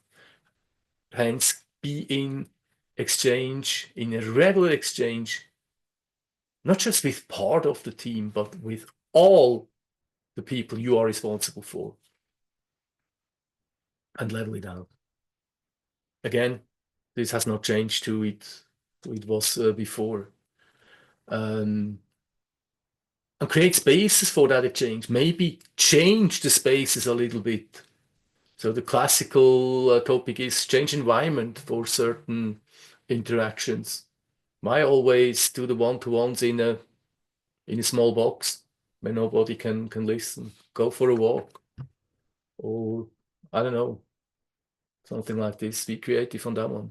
Speaker 1: hence be in exchange, in a regular exchange, not just with part of the team, but with all the people you are responsible for, and level it out. Again, this has not changed to it was before. And create spaces for that change. Maybe change the spaces a little bit. So the classical topic is change environment for certain interactions. Why always do the one-to-ones in a small box where nobody can listen? Go for a walk, or I don't know, something like this. Be creative on that one.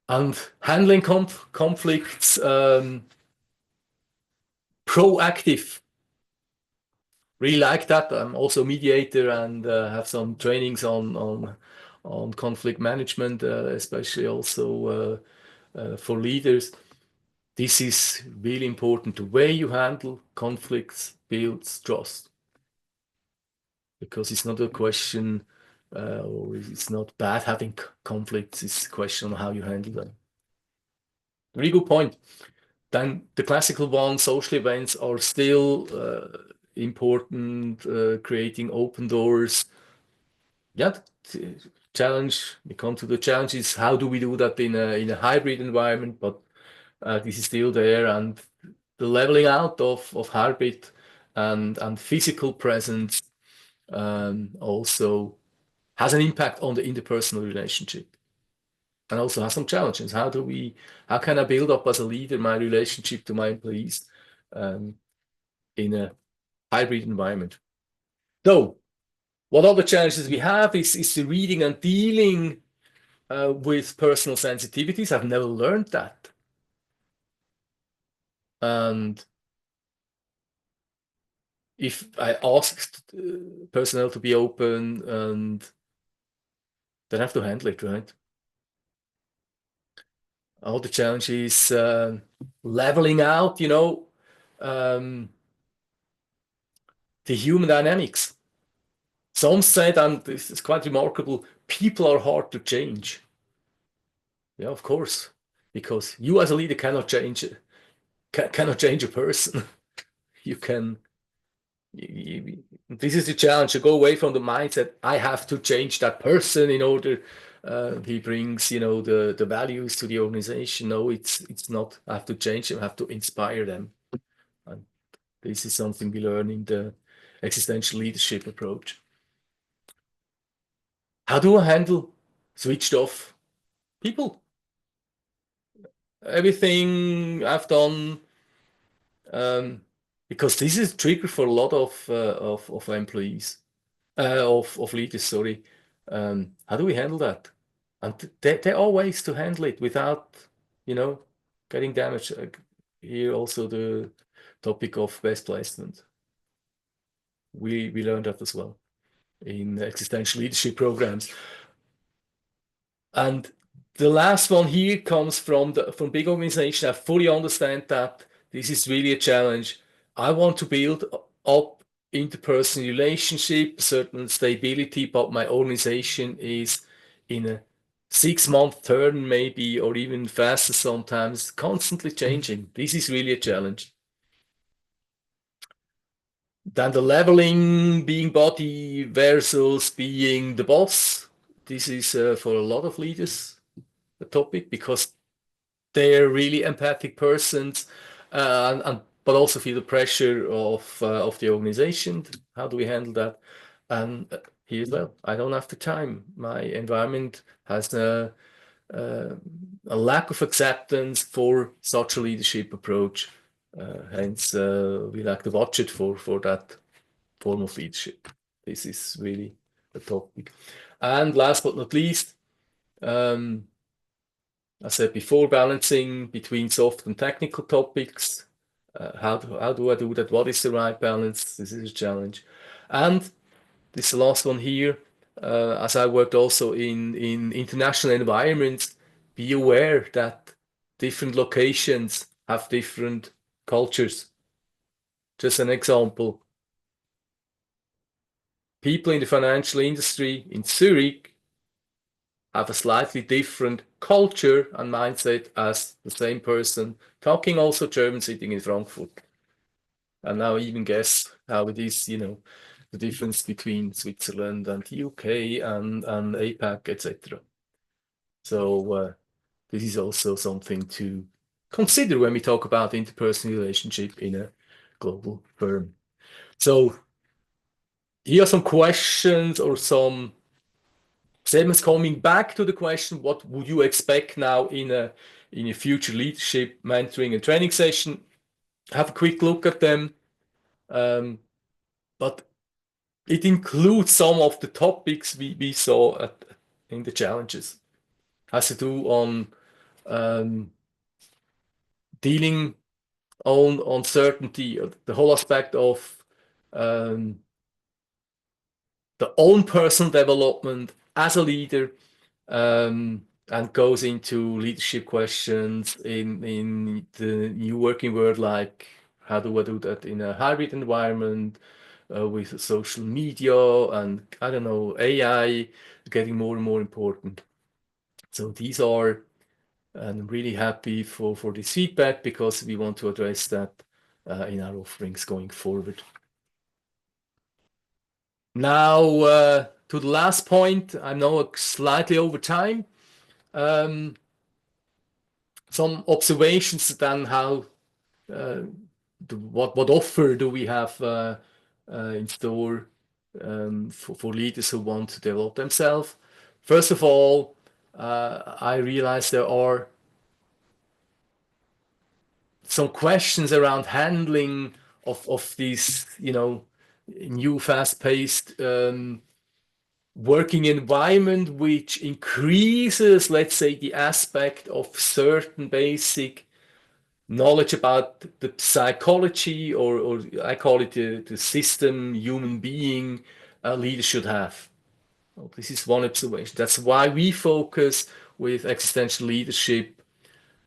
Speaker 1: And handling conflicts, proactive. Really like that. I'm also a mediator and have some trainings on conflict management, especially also for leaders. This is really important. The way you handle conflicts builds trust, because it's not a question, or it's not bad having conflicts. It's a question on how you handle them. Really good point. Then the classical ones, social events, are still important, creating open doors. Yeah, challenge, we come to the challenges. How do we do that in a hybrid environment? But this is still there, and the leveling out of hybrid and physical presence also has an impact on the interpersonal relationship, and also has some challenges. How can I build up as a leader my relationship to my employees in a hybrid environment? So what other challenges we have is the reading and dealing with personal sensitivities. I've never learned that. And if I asked personnel to be open, and they have to handle it, right? All the challenges, leveling out, the human dynamics. Some said, and this is quite remarkable, people are hard to change. Yeah, of course, because you as a leader cannot change a person. You can. This is the challenge, to go away from the mindset I have to change that person in order he brings the values to the organization. No, it's not. I have to change them. I have to inspire them. And this is something we learn in the existential leadership approach. How do I handle switched off people? Everything I've done, because this is a trigger for a lot of employees, of leaders, sorry. How do we handle that? And there are ways to handle it without, getting damaged. Here also the topic of best placement. We learned that as well in existential leadership programs. And the last one here comes from big organization. I fully understand that this is really a challenge. I want to build up interpersonal relationship, certain stability, but my organization is in a 6-month turn maybe, or even faster sometimes, constantly changing. This is really a challenge. Then the leveling, being body versus being the boss. This is for a lot of leaders a topic, because they're really empathic persons, but also feel the pressure of the organization. How do we handle that? And here as well, I don't have the time. My environment has a lack of acceptance for such a leadership approach. Hence, we lack the budget for that form of leadership. This is really a topic. And last but not least, I said before, balancing between soft and technical topics. How do I do that? What is the right balance? This is a challenge. And this is the last one here. As I worked also in international environments, be aware that different locations have different cultures. Just an example. People in the financial industry in Zurich have a slightly different culture and mindset as the same person talking also German sitting in Frankfurt. And now even guess how it is, the difference between Switzerland and the UK and APAC, etc. So this is also something to consider when we talk about interpersonal relationship in a global firm. So here are some questions or some statements coming back to the question, what would you expect now in a future leadership mentoring and training session? Have a quick look at them. But it includes some of the topics we saw in the challenges. Has to do on dealing on uncertainty, the whole aspect of the own personal development as a leader, and goes into leadership questions in the new working world, like how do I do that in a hybrid environment with social media and I don't know, AI getting more and more important. So these are, and I'm really happy for this feedback, because we want to address that in our offerings going forward. Now to the last point, I'm now slightly over time. Some observations then how what offer do we have in store for leaders who want to develop themselves. First of all, I realize there are some questions around handling of these, new fast-paced working environment, which increases, let's say, the aspect of certain basic knowledge about the psychology, or I call it the system human being leaders should have. Well, this is one observation. That's why we focus with existential leadership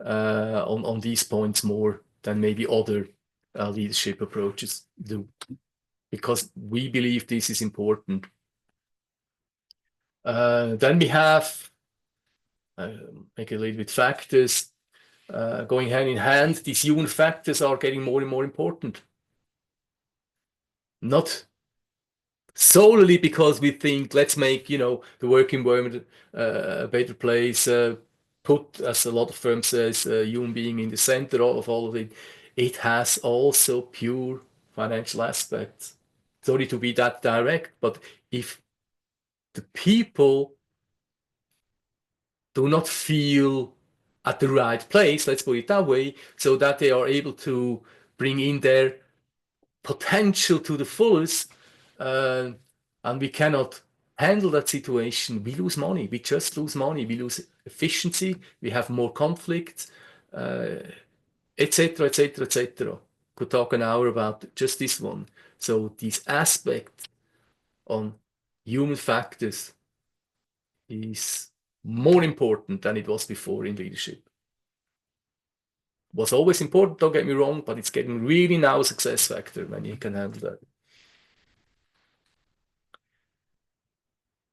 Speaker 1: on these points more than maybe other leadership approaches do, because we believe this is important. Then we have, make it a little bit factors, going hand in hand. These human factors are getting more and more important. Not solely because we think, let's make, the work environment a better place, put, as a lot of firms says, human being in the center of all of it. It has also pure financial aspects. Sorry to be that direct, but if the people do not feel at the right place, let's put it that way, so that they are able to bring in their potential to the fullest, and we cannot handle that situation, we lose money. We just lose money. We lose efficiency. We have more conflict, etc., etc., etc. Could talk an hour about just this one. So these aspects on human factors is more important than it was before in leadership. was always important, don't get me wrong, but it's getting really now a success factor when you can handle that.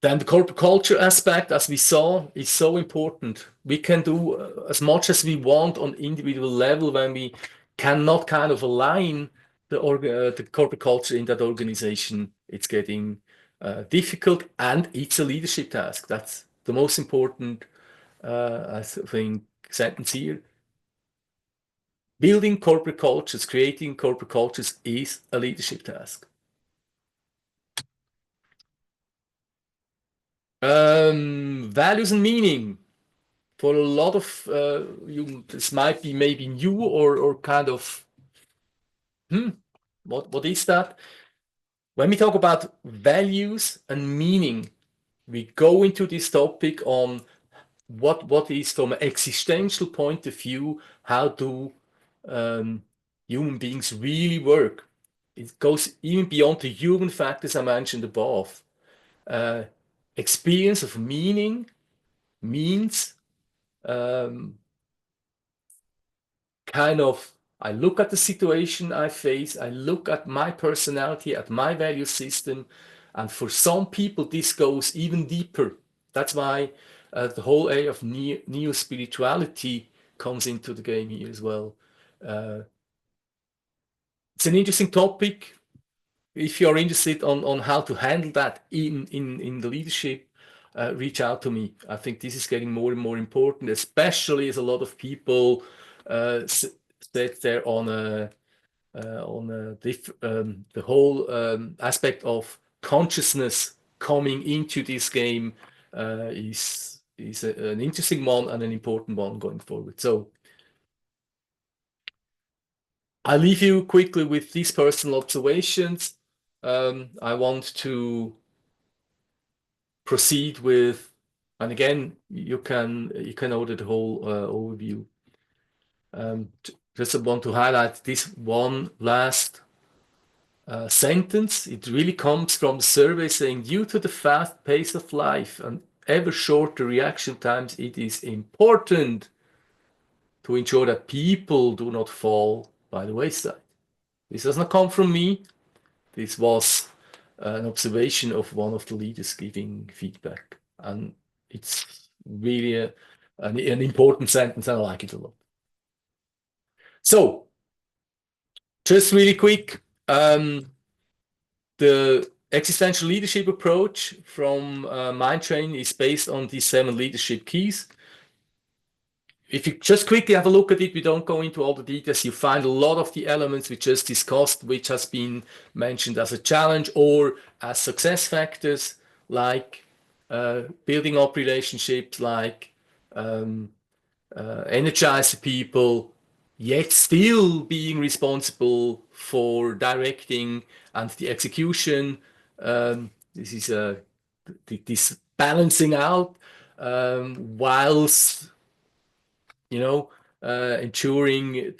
Speaker 1: Then the corporate culture aspect, as we saw, is so important. We can do as much as we want on individual level when we cannot kind of align the corporate culture in that organization. It's getting difficult, and it's a leadership task. That's the most important, I think, sentence here. Building corporate cultures, creating corporate cultures is a leadership task. Values and meaning. For a lot of you, this might be maybe new or kind of, what is that? When we talk about values and meaning, we go into this topic on what is from an existential point of view, how do human beings really work. It goes even beyond the human factors I mentioned above. Experience of meaning means kind of, I look at the situation I face, I look at my personality, at my value system, and for some people this goes even deeper. That's why the whole area of neo-spirituality comes into the game here as well. It's an interesting topic. If you're interested on how to handle that in the leadership, reach out to me. I think this is getting more and more important, especially as a lot of people sit there on the whole aspect of consciousness coming into this game is an interesting one and an important one going forward. So I'll leave you quickly with these personal observations. I want to proceed with, and again, you can order the whole overview. Just want to highlight this one last sentence. It really comes from the survey saying, due to the fast pace of life and ever shorter reaction times, it is important to ensure that people do not fall by the wayside. This does not come from me. This was an observation of one of the leaders giving feedback. And it's really an important sentence, and I like it a lot. So, just really quick, the existential leadership approach from Mindtrain is based on these 7 leadership keys. If you just quickly have a look at it, we don't go into all the details. You find a lot of the elements we just discussed, which has been mentioned as a challenge or as success factors, like building up relationships, like energize people, yet still being responsible for directing and the execution. This is this balancing out whilst ensuring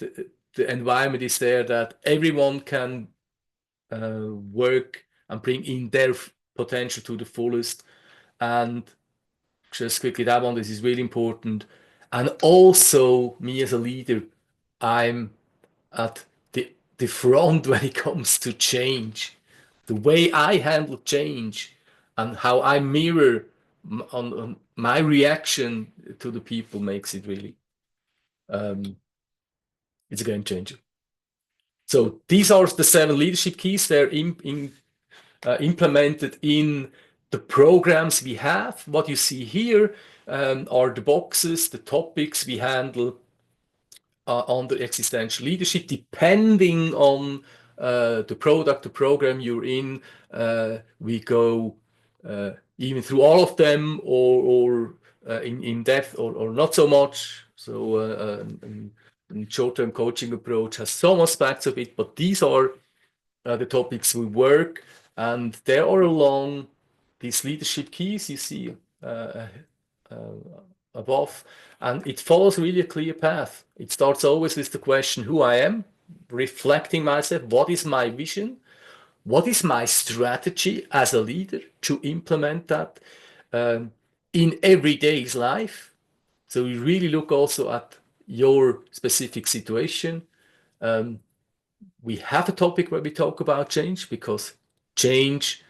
Speaker 1: the environment is there that everyone can work and bring in their potential to the fullest. And just quickly, that one, this is really important. And also, me as a leader, I'm at the front when it comes to change. The way I handle change and how I mirror on my reaction to the people makes it really it's a game changer. So these are the 7 leadership keys. They're implemented in the programs we have. What you see here are the boxes, the topics we handle under existential leadership, depending on the product, the program you're in. We go even through all of them or in depth or not so much. So short-term coaching approach has some aspects of it, but these are the topics we work, and there are along these leadership keys you see above, and it follows really a clear path. It starts always with the question who I am, reflecting myself, what is my vision, what is my strategy as a leader to implement that in everyday's life. So we really look also at your specific situation. We have a topic where we talk about change, because change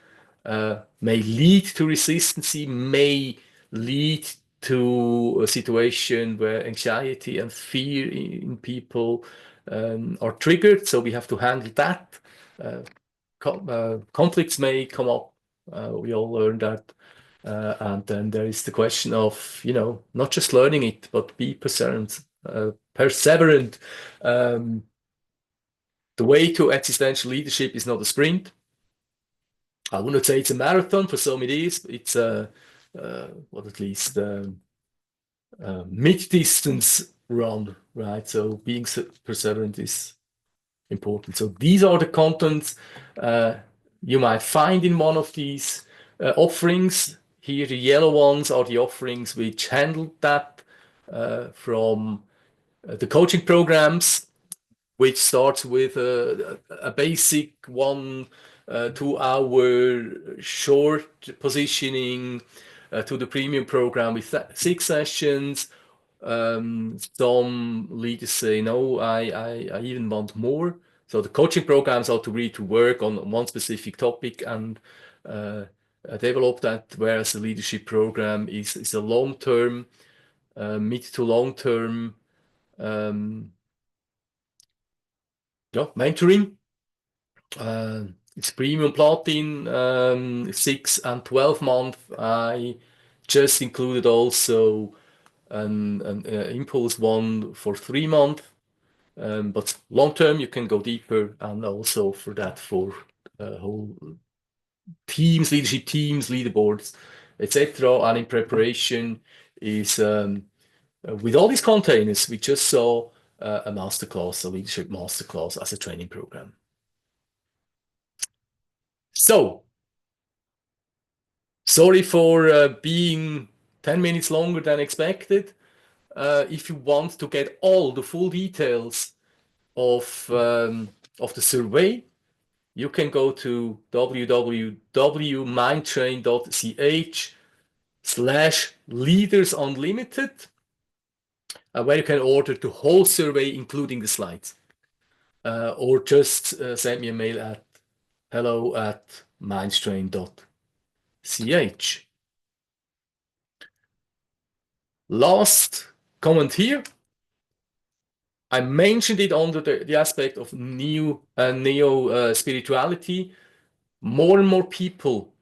Speaker 1: may lead to resistance, may lead to a situation where anxiety and fear in people are triggered. So we have to handle that. Conflicts may come up. We all learn that. And then there is the question of, not just learning it, but be perseverant. The way to existential leadership is not a sprint. I would not say it's a marathon. For some it is. It's at least mid-distance run, right? So being perseverant is important. So these are the contents you might find in one of these offerings. Here, the yellow ones are the offerings which handle that from the coaching programs, which starts with a basic 1-2 hour short positioning to the premium program with 6 sessions. Some leaders say, no, I even want more. So the coaching programs are to really to work on one specific topic and develop that, whereas the leadership program is a long-term, mid to long-term mentoring. It's premium platinum, 6 and 12 months. I just included also an impulse one for 3 months. But long term, you can go deeper, and also for that, for whole teams, leadership teams, leaderboards, etc. And in preparation is with all these containers, we just saw a masterclass, a leadership masterclass as a training program. So, sorry for being 10 minutes longer than expected. If you want to get all the full details of the survey, you can go to www.mindtrain.ch/leadersunlimited, where you can order the whole survey, including the slides. Or just send me a mail at hello@mindtrain.ch. Last comment here. I mentioned it under the aspect of neo spirituality. More and more people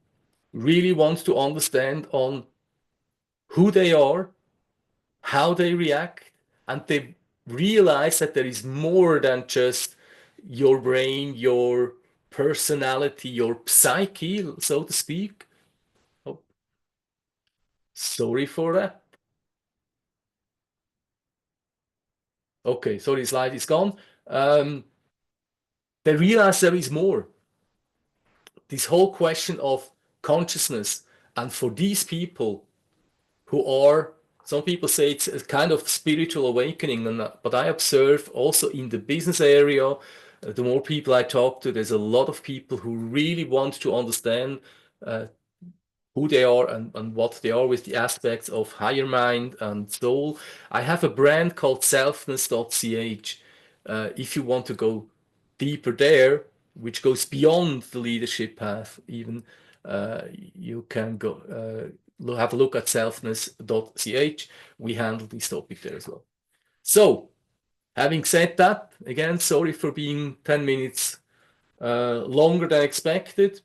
Speaker 1: really want to understand on who they are, how they react, and they realize that there is more than just your brain, your personality, your psyche, so to speak. Oh, sorry for that. Okay, sorry, the slide is gone. They realize there is more. This whole question of consciousness, and for these people who are, some people say it's a kind of spiritual awakening, but I observe also in the business area, the more people I talk to, there's a lot of people who really want to understand who they are and what they are with the aspects of higher mind and soul. I have a brand called selfness.ch. If you want to go deeper there, which goes beyond the leadership path even, you can go have a look at selfness.ch. We handle this topic there as well. So, having said that, again, sorry for being 10 minutes longer than expected.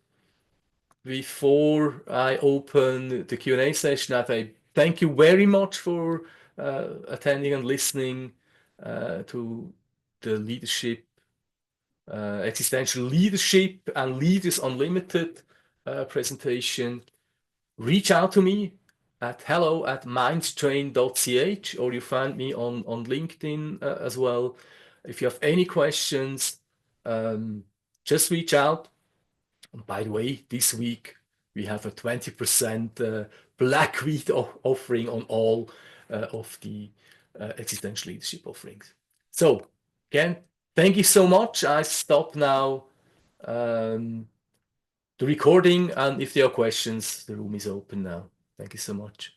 Speaker 1: Before I open the Q&A session, I thank you very much for attending and listening to the leadership, existential leadership and Leaders Unlimited presentation. Reach out to me at hello@mindtrain.ch, or you find me on LinkedIn as well. If you have any questions, just reach out. And by the way, this week we have a 20% Black Week offering on all of the existential leadership offerings. So again, thank you so much. I stop now the recording, and if there are questions, the room is open now. Thank you so much.